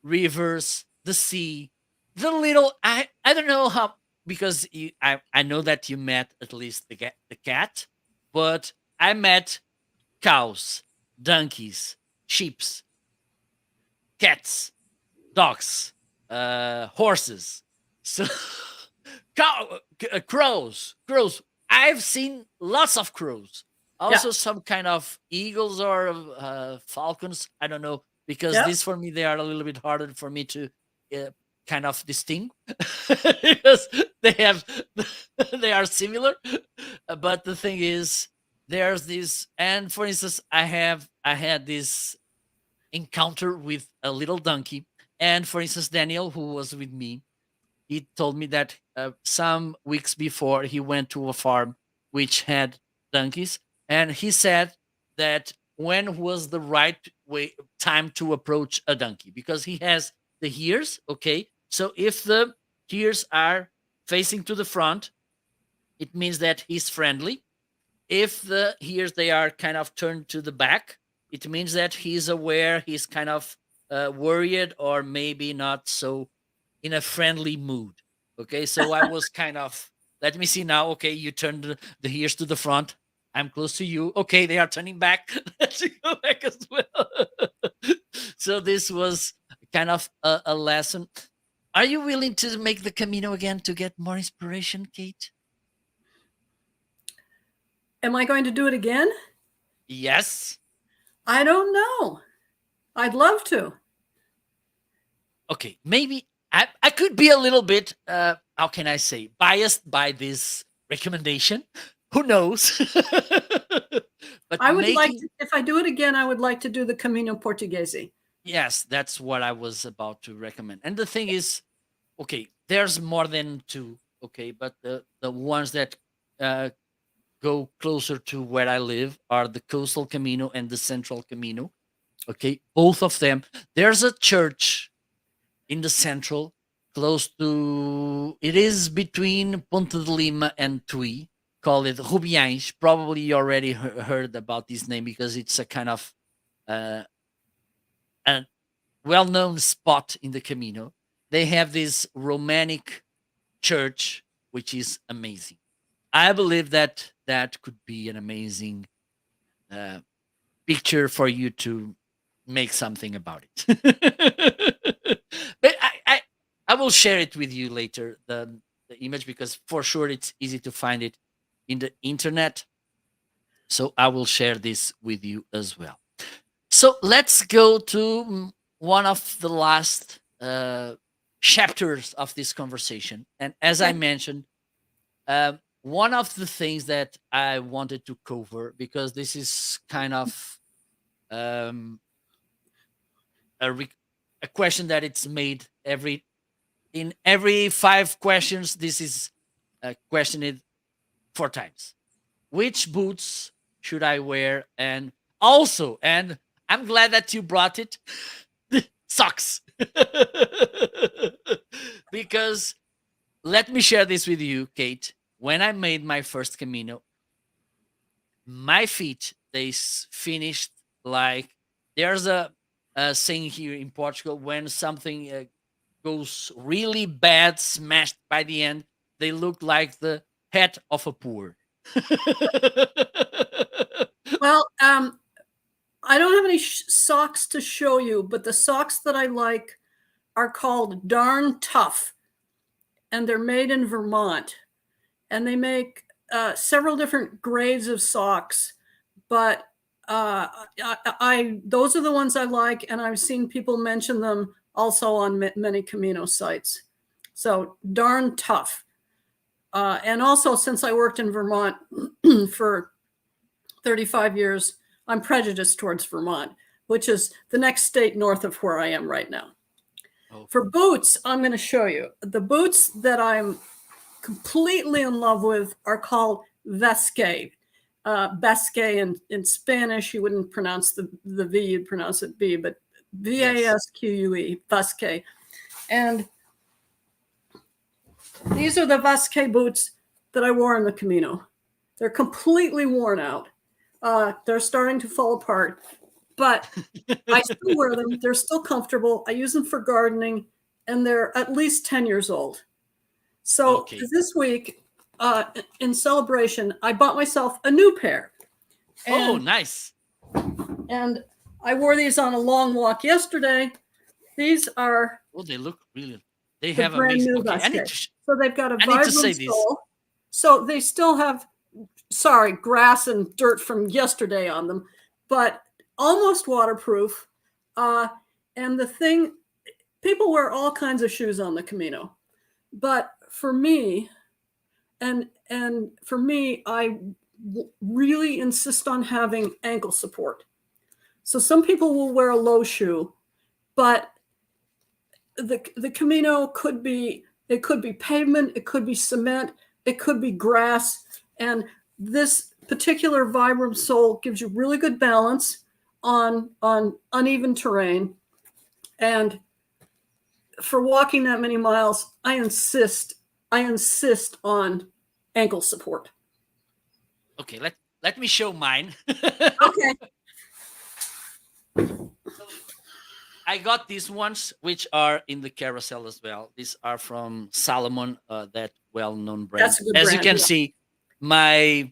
rivers, the sea, the little, I don't know how, because I know that you met at least the cat, but I met cows, donkeys, sheeps, cats, dogs, horses. So crows. I've seen lots of crows. Yeah. Also, some kind of eagles or falcons. I don't know, because Yep. this, for me, they are a little bit harder for me to uh, kind of distinguish because they have they are similar. But the thing is, there's this, and for instance, I had this encounter with a little donkey. And for instance, Daniel, who was with me, he told me that some weeks before he went to a farm which had donkeys, and he said that when was the right way time to approach a donkey, because he has the ears. Okay, so if the ears are facing to the front, it means that he's friendly. If the ears they are kind of turned to the back, it means that he's aware, he's kind of worried, or maybe not so in a friendly mood. Okay, so I was kind of, let me see now. Okay, you turned the ears to the front. I'm close to you. Okay, they are turning back. Let's go back as well. So this was kind of a lesson. Are you willing to make the Camino again to get more inspiration, Kate? Am I going to do it again? Yes. I don't know. I'd love to. Okay, maybe I could be a little bit, how can I say, biased by this recommendation. Who knows? But I would like making, to, if I do it again, I would like to do the Camino Portuguese. yes, that's what I was about to recommend. And the thing is, okay, there's more than two. Okay, but the ones that uh, go closer to where I live are the Coastal Camino and the Central Camino. Okay, both of them. There's a church in the central, close to, it is between Ponte de Lima and Tui, call it Rubiães. Probably you already heard about this name, because it's a kind of uh, a well-known spot in the Camino. They have this Romanic church, which is amazing. I believe that that could be an amazing uh, picture for you to make something about it. But I will share it with you later, the image, because for sure it's easy to find it in the internet. So I will share this with you as well. So let's go to one of the last chapters of this conversation. And as I Okay. mentioned, one of the things that I wanted to cover, because this is kind of um, a, a question that it's made in every 5 questions. This is questioned 4 times. Which boots should I wear? And also, and I'm glad that you brought it, socks. Because let me share this with you, Kate. When I made my first Camino, my feet finished like there's a saying here in Portugal when something goes really bad, smashed by the end, they look like the head of a poor. Well, I don't have any socks to show you, but the socks that I like are called Darn Tough, and they're made in Vermont. And they make several different grades of socks, but those are the ones I like, and I've seen people mention them also on many Camino sites. So Darn Tough. And also, since I worked in Vermont for 35 years, I'm prejudiced towards Vermont, which is the next state north of where I am right now. Oh. For boots, I'm going to show you. The boots that I'm completely in love with are called Vesque. Vesque in Spanish, you wouldn't pronounce the V, you'd pronounce it B, but V-A-S-Q-U-E, Vesque. And these are the Vesque boots that I wore in the Camino. They're completely worn out. They're starting to fall apart, but I still wear them. They're still comfortable. I use them for gardening, and they're at least 10 years old. So this week, in celebration, I bought myself a new pair. Oh, nice. And I wore these on a long walk yesterday. These are they look really, they have brand amazing. new so they've got a vibrant sole. So they still have, grass and dirt from yesterday on them, but almost waterproof. And the thing, people wear all kinds of shoes on the Camino, but for me, I really insist on having ankle support. So some people will wear a low shoe, but the Camino could be pavement, it could be cement, it could be grass, and this particular Vibram sole gives you really good balance on uneven terrain. And for walking that many miles, I insist on ankle support. Okay, let me show mine. Okay. So I got these ones, which are in the carousel as well. These are from Salomon, that well-known brand. That's a good As brand, you can see, my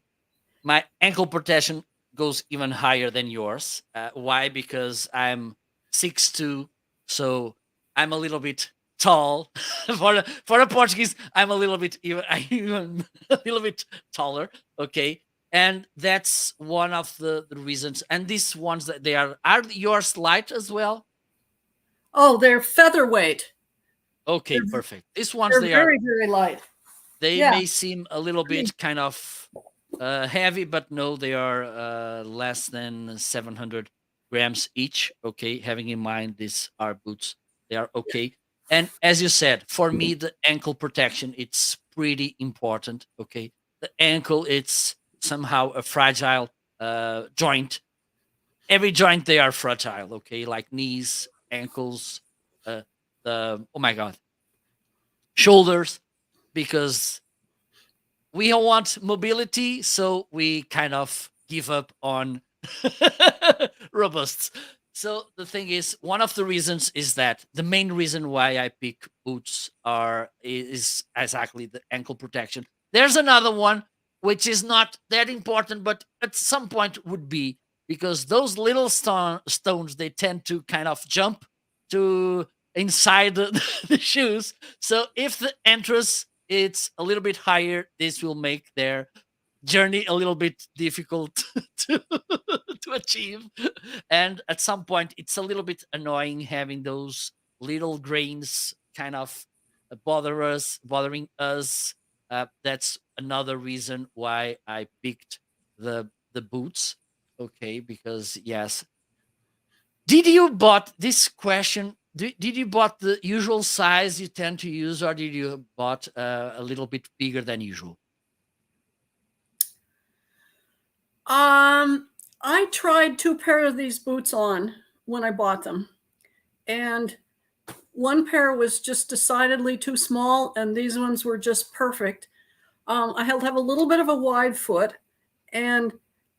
ankle protection goes even higher than yours. Why? Because I'm 6'2", so I'm a little bit tall. for a Portuguese, I'm a little bit even a little bit taller. Okay, and that's one of the reasons. And these ones that they are yours light as well? Oh, they're featherweight. Okay, perfect. These ones they're very, very light. They may seem a little bit kind of heavy, but no, they are less than 700 grams each. Okay, having in mind these are boots, they are okay. And as you said, for me, the ankle protection, it's pretty important. Okay, the ankle, it's somehow a fragile joint. Every joint, they are fragile. Okay, like knees, ankles, the oh my god, shoulders, because we want mobility, so we kind of give up on robust. So the thing is, one of the reasons is that the main reason why I pick boots is exactly the ankle protection. There's another one which is not that important, but at some point would be, because those little stones, they tend to kind of jump to inside the shoes. So if the entrance it's a little bit higher, this will make their journey a little bit difficult to to achieve. And at some point, it's a little bit annoying having those little grains kind of bothering us. That's another reason why I picked the boots. Okay, because yes. Did you bought this question? Did you bought the usual size you tend to use, or did you bought a little bit bigger than usual? I tried 2 pairs of these boots on when I bought them, and one pair was just decidedly too small, and these ones were just perfect. I have a little bit of a wide foot, and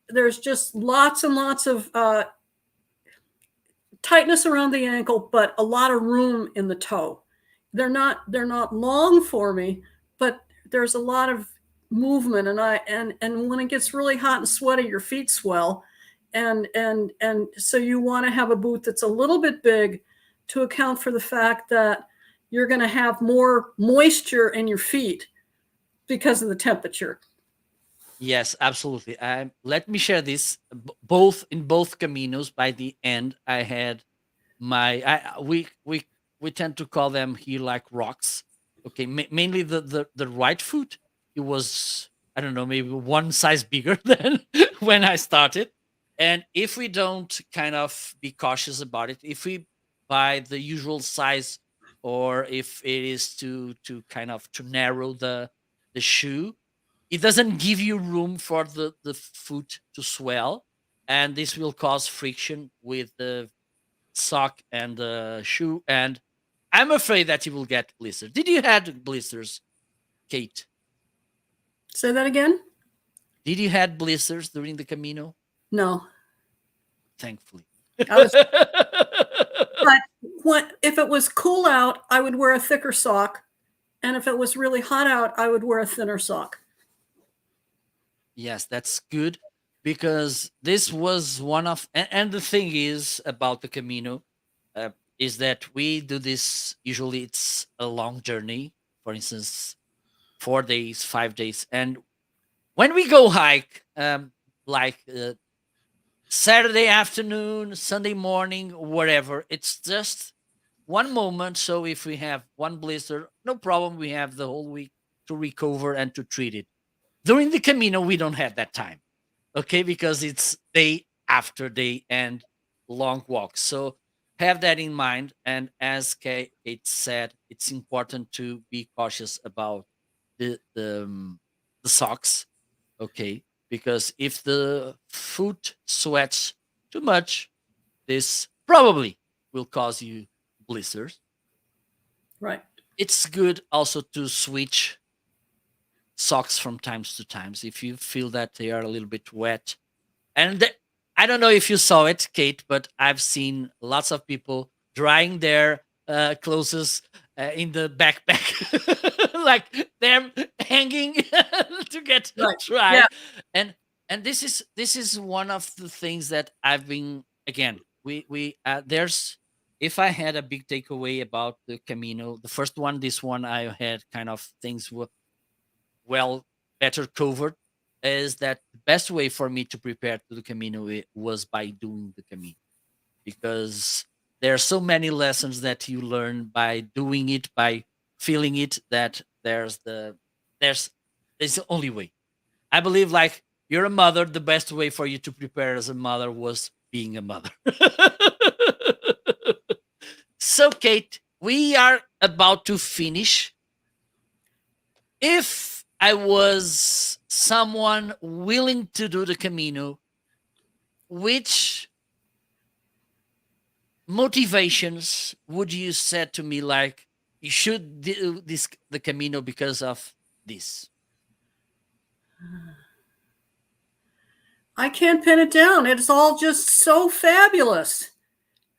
there's just lots and lots of tightness around the ankle, but a lot of room in the toe. They're not long for me, but there's a lot of movement, and when it gets really hot and sweaty, your feet swell, and so you want to have a boot that's a little bit big to account for the fact that you're going to have more moisture in your feet because of the temperature. Yes, absolutely. Let me share this. Both in both Caminos, by the end, I had my we tend to call them here like rocks. Okay, mainly the right foot. It was, I don't know, maybe one size bigger than when I started. And if we don't kind of be cautious about it, if we buy the usual size, or if it is to kind of to narrow the shoe, it doesn't give you room for the foot to swell, and this will cause friction with the sock and the shoe, and I'm afraid that you will get blisters. Did you had blisters, Kate? Say that again? Did you had blisters during the Camino? No. Thankfully. I was, but if it was cool out, I would wear a thicker sock. And if it was really hot out, I would wear a thinner sock. Yes, that's good, because this was one of, and the thing is about the Camino, is that we do this usually. It's a long journey. For instance, 4 days, 5 days, and when we go hike, like Saturday afternoon, Sunday morning, whatever, it's just one moment. So if we have one blister, no problem. We have the whole week to recover and to treat it. During the Camino, we don't have that time, okay, because it's day after day and long walks. So have that in mind. And as Kate said, it's important to be cautious about the socks, okay, because if the foot sweats too much, this probably will cause you blisters. Right. It's good also to switch socks from times to times if you feel that they are a little bit wet. And I don't know if you saw it, Kate, but I've seen lots of people drying their clothes in the backpack, like them hanging to get Right. dry. Yeah. And this is one of the things that I've been, again. We there's, if I had a big takeaway about the Camino, the first one, this one, I had kind of things were well better covered, is that the best way for me to prepare to the Camino was by doing the Camino, because there are so many lessons that you learn by doing it, by feeling it, that there's there's the only way. I believe, like, you're a mother, the best way for you to prepare as a mother was being a mother. So, Kate, we are about to finish. If I was someone willing to do the Camino, which motivations would you say to me, like, you should do this the Camino because of this? I can't pin it down. It's all just so fabulous.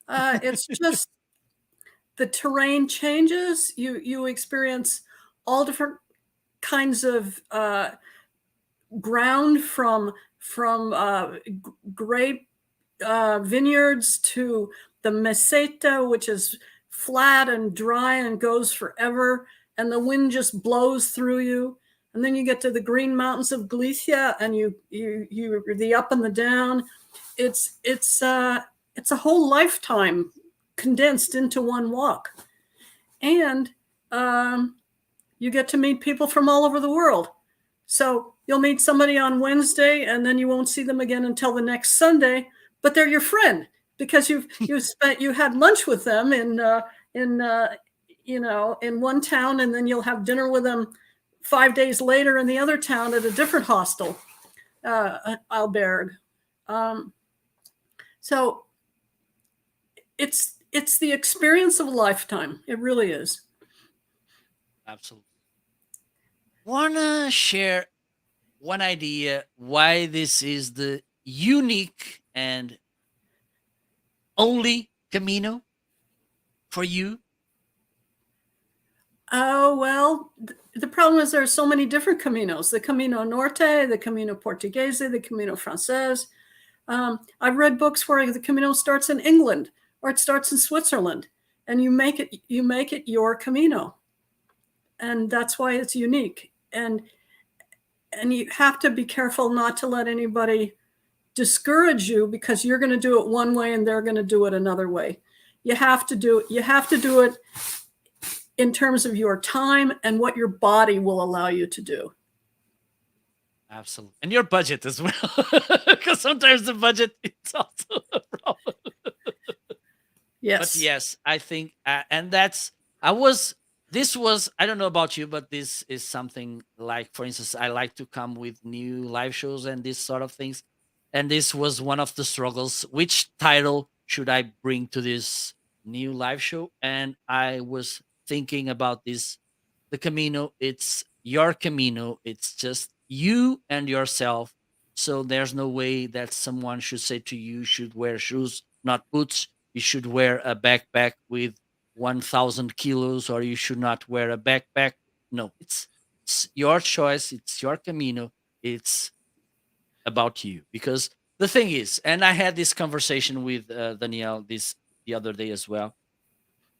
It's just the terrain changes. You experience all different kinds of ground, from grape vineyards to the meseta, which is flat and dry and goes forever, and the wind just blows through you. And then you get to the Green Mountains of Galicia, and you the up and the down. It's a whole lifetime condensed into one walk, and you get to meet people from all over the world. So you'll meet somebody on Wednesday, and then you won't see them again until the next Sunday. But they're your friend because you had lunch with them in one town, and then you'll have dinner with them 5 days later in the other town at a different hostel, alberg. So it's it's the experience of a lifetime. It really is. Absolutely. Wanna share one idea why this is the unique and only Camino for you? Oh, well, the problem is there are so many different Caminos, the Camino Norte, the Camino Portuguese, the Camino Frances. I've read books where the Camino starts in England or it starts in Switzerland, and you make it your Camino, and that's why it's unique. And you have to be careful not to let anybody discourage you because you're going to do it one way and they're going to do it another way. You have to do it in terms of your time and what your body will allow you to do. Absolutely. And your budget as well. Because sometimes the budget is also a problem. Yes. But yes, I think, and that's, this was, I don't know about you, but this is something like, for instance, I like to come with new live shows and this sort of things. And this was one of the struggles. Which title should I bring to this new live show? And I was thinking about this, the Camino, it's your Camino. It's just you and yourself. So there's no way that someone should say to you, you should wear shoes, not boots. You should wear a backpack with 1,000 kilos, or you should not wear a backpack. No, it's your choice. It's your Camino. It's about you. Because the thing is, and I had this conversation with Danielle the other day as well,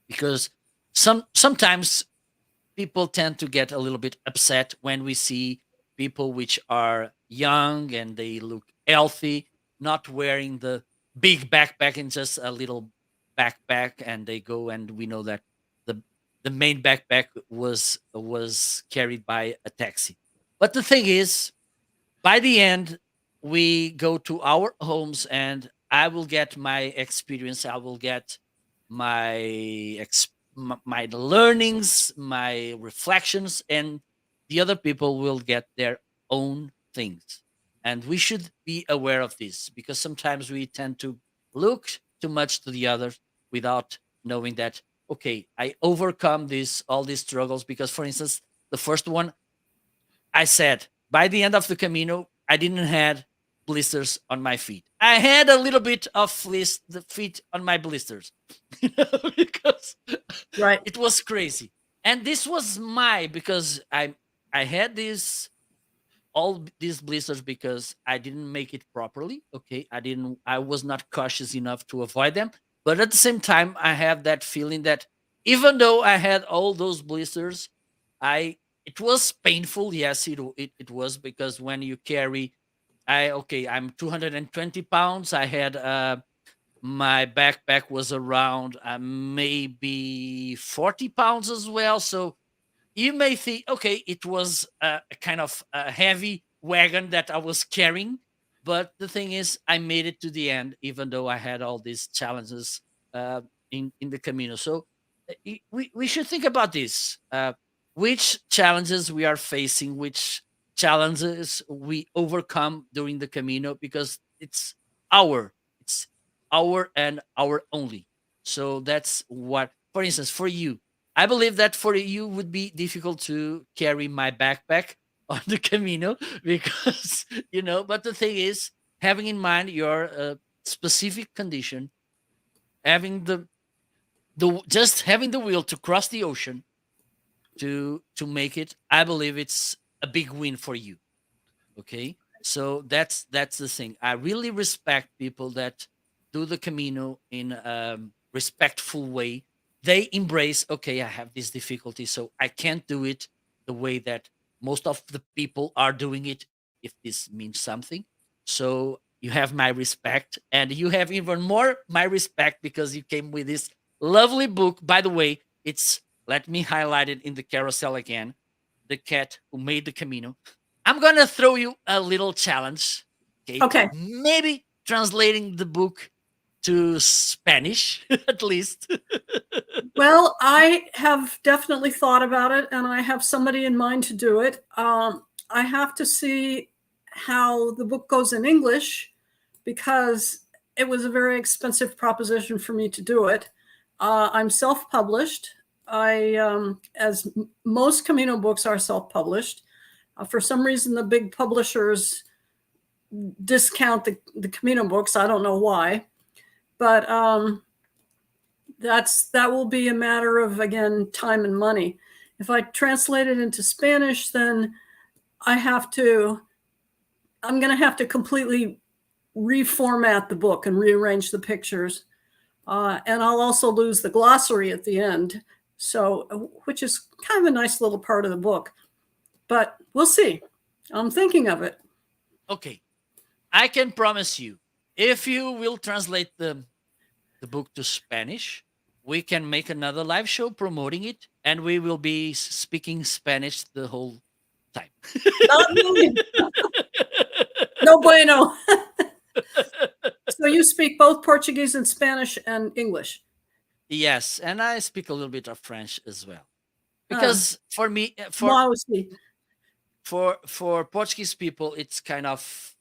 because sometimes people tend to get a little bit upset when we see people which are young and they look healthy not wearing the big backpack and just a little backpack, and they go, and we know that the the main backpack was carried by a taxi. But the thing is, by the end, we go to our homes, and I will get my experience. I will get my my learnings, my reflections, and the other people will get their own things. And we should be aware of this, because sometimes we tend to look too much to the others without knowing that, okay, I overcome this all these struggles. Because, for instance, the first one, I said, by the end of the Camino, I didn't had blisters on my feet. I had a little bit of the feet on my blisters, because Right. it was crazy. And this was because I had this all these blisters because I didn't make it properly. Okay, I was not cautious enough to avoid them. But at the same time, I have that feeling that even though I had all those blisters, I it was painful. Yes, it was, because when you carry, I'm 220 pounds. I had my backpack was around maybe 40 pounds as well. So you may think, okay, it was a kind of a heavy wagon that I was carrying, but the thing is, I made it to the end, even though I had all these challenges in the Camino. So we should think about this: which challenges we are facing, which challenges we overcome during the Camino, because our, it's our and our only. So that's what, for instance, for you, I believe that for you would be difficult to carry my backpack on the Camino, because But the thing is, having in mind your specific condition, having the just having the will to cross the ocean to make it, I believe it's a big win for you. Okay, so that's the thing. I really respect people that do the Camino in a respectful way. They embrace, okay, I have this difficulty, so I can't do it the way that most of the people are doing it, if this means something. So you have my respect, and you have even more my respect, because you came with this lovely book. By the way, it's, let me highlight it in the carousel again, The Cat Who Made the Camino. I'm gonna throw you a little challenge, okay? Okay. Maybe translating the book to Spanish, at least. Well, I have definitely thought about it, and I have somebody in mind to do it. I have to see how the book goes in English, because it was a very expensive proposition for me to do it. I'm self-published. As most Camino books are self-published. For some reason, the big publishers discount the Camino books. I don't know why, but that will be a matter of, again, time and money. If I translate it into Spanish, then I'm going to have to completely reformat the book and rearrange the pictures. And I'll also lose the glossary at the end, which is kind of a nice little part of the book. But we'll see. I'm thinking of it. Okay. I can promise you, if you will translate the book to Spanish, we can make another live show promoting it, and we will be speaking Spanish the whole time. No bueno. So you speak both Portuguese and Spanish and English? Yes, and I speak a little bit of French as well. Because for me, Moi aussi. for Portuguese people, it's kind of,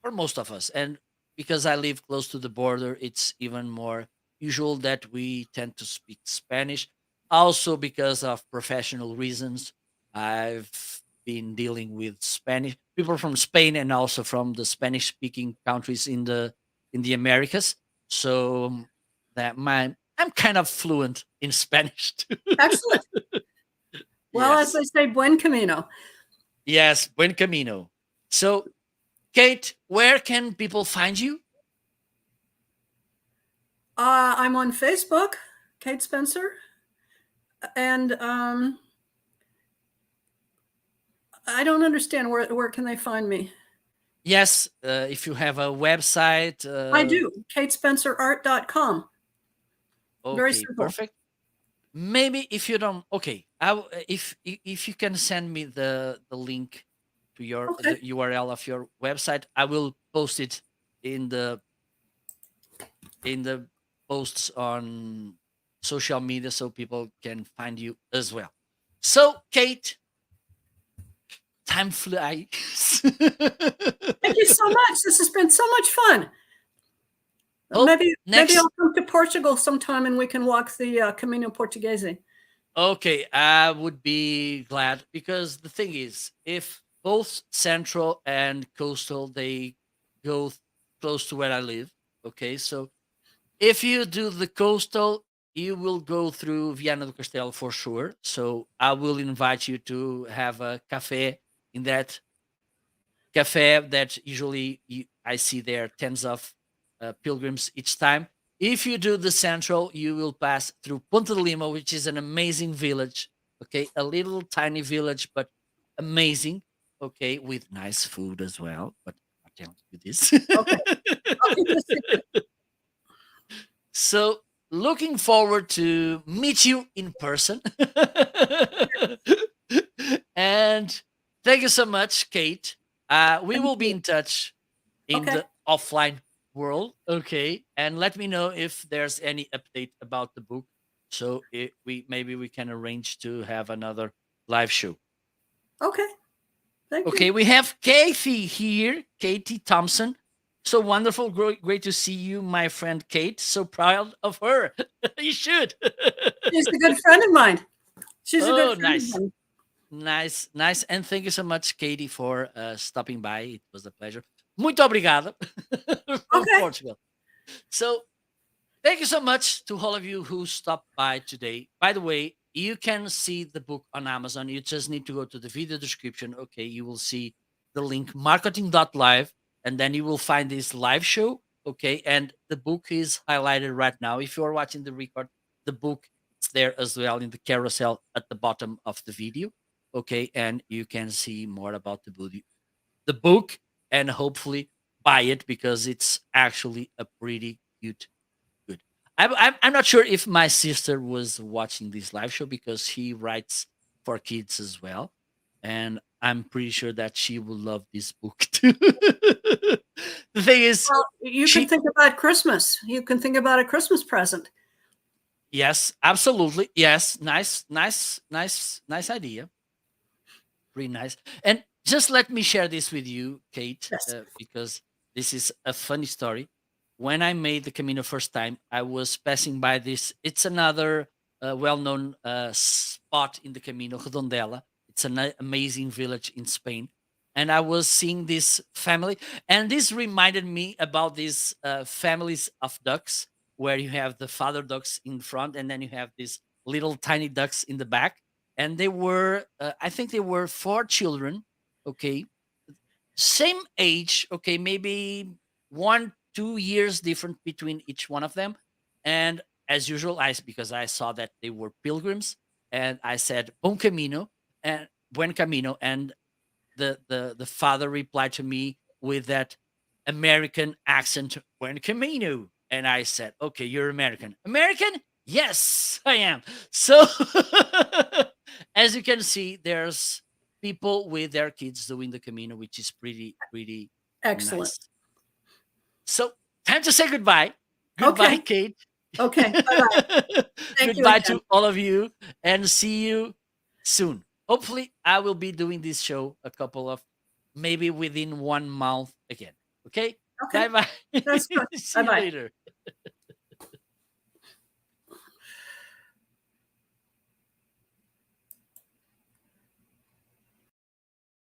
for most of us, and because I live close to the border, it's even more usual that we tend to speak Spanish. Also, because of professional reasons, I've been dealing with Spanish people from Spain and also from the Spanish-speaking countries in the Americas. So I'm kind of fluent in Spanish too. Excellent. Well, Yes. as they say, buen camino. Yes, buen camino. So, Kate, where can people find you? I'm on Facebook, Kate Spencer, and I don't understand where can they find me? Yes, if you have a website. I do, katespencerart.com. Very Okay, simple. perfect. Maybe if you don't, okay, if you can send me the link to your Okay. the URL of your website, I will post it in the posts on social media so people can find you as well. So, Kate, time flies. Thank you so much. This has been so much fun. Maybe I'll come to Portugal sometime and we can walk the Camino Portuguese. Okay, I would be glad, because the thing is, if both central and coastal, they go close to where I live. Okay, so if you do the coastal, you will go through Viana do Castelo for sure. So I will invite you to have a cafe in that cafe that usually I see there tens of pilgrims each time. If you do the central, you will pass through Ponta de Lima, which is an amazing village. Okay, a little tiny village, but amazing. Okay, with nice food as well. But I'm telling you this. Okay. I'll keep it a secret. So, looking forward to meet you in person. And thank you so much, Kate. We will be in touch in Okay. the offline world. Okay, and let me know if there's any update about the book, so we can arrange to have another live show. Okay. Thank Okay, you. we have Kathy here, Katie Thompson. So wonderful, great to see you, my friend Kate. So proud of her. You should. She's a good friend of mine. She's a Oh, good friend nice. of mine. Nice. And thank you so much, Katie, for stopping by. It was a pleasure. Muito obrigado from Okay. Portugal. So thank you so much to all of you who stopped by today. By the way, you can see the book on Amazon. You just need to go to the video description. Okay, you will see the link marketing.live, and then you will find this live show. Okay, and the book is highlighted right now. If you are watching the record, the book is there as well in the carousel at the bottom of the video. Okay, and you can see more about the book, and hopefully buy it, because it's actually a pretty cute. Good. I'm not sure if my sister was watching this live show, because she writes for kids as well, and I'm pretty sure that she will love this book too. The thing is, Well, you can think about Christmas. You can think about a Christmas present. yes, absolutely, yes, nice idea, pretty nice. And just let me share this with you, Kate, Yes. because this is a funny story. when I made the Camino first time, I was passing by this. It's another well-known spot in the Camino, Redondela. It's an amazing village in Spain, and I was seeing this family, and this reminded me about these families of ducks, where you have the father ducks in front, and then you have these little tiny ducks in the back, and they were, I think, they were four children. Okay, same age, okay, maybe 1 2 years different between each one of them. And as usual, because I saw that they were pilgrims, and I said bon camino and buen camino, and the father replied to me with that American accent, buen camino. And I said, okay, you're American. Yes, I am. So as you can see, there's people with their kids doing the Camino, which is pretty Excellent. nice. So time to say goodbye. Goodbye, Okay. Kate. Okay. Bye-bye. Thank you Goodbye again. to all of you, and see you soon. Hopefully, I will be doing this show a couple of, maybe within 1 month again. Okay. Okay. Bye bye. That's good. See you Bye-bye. later.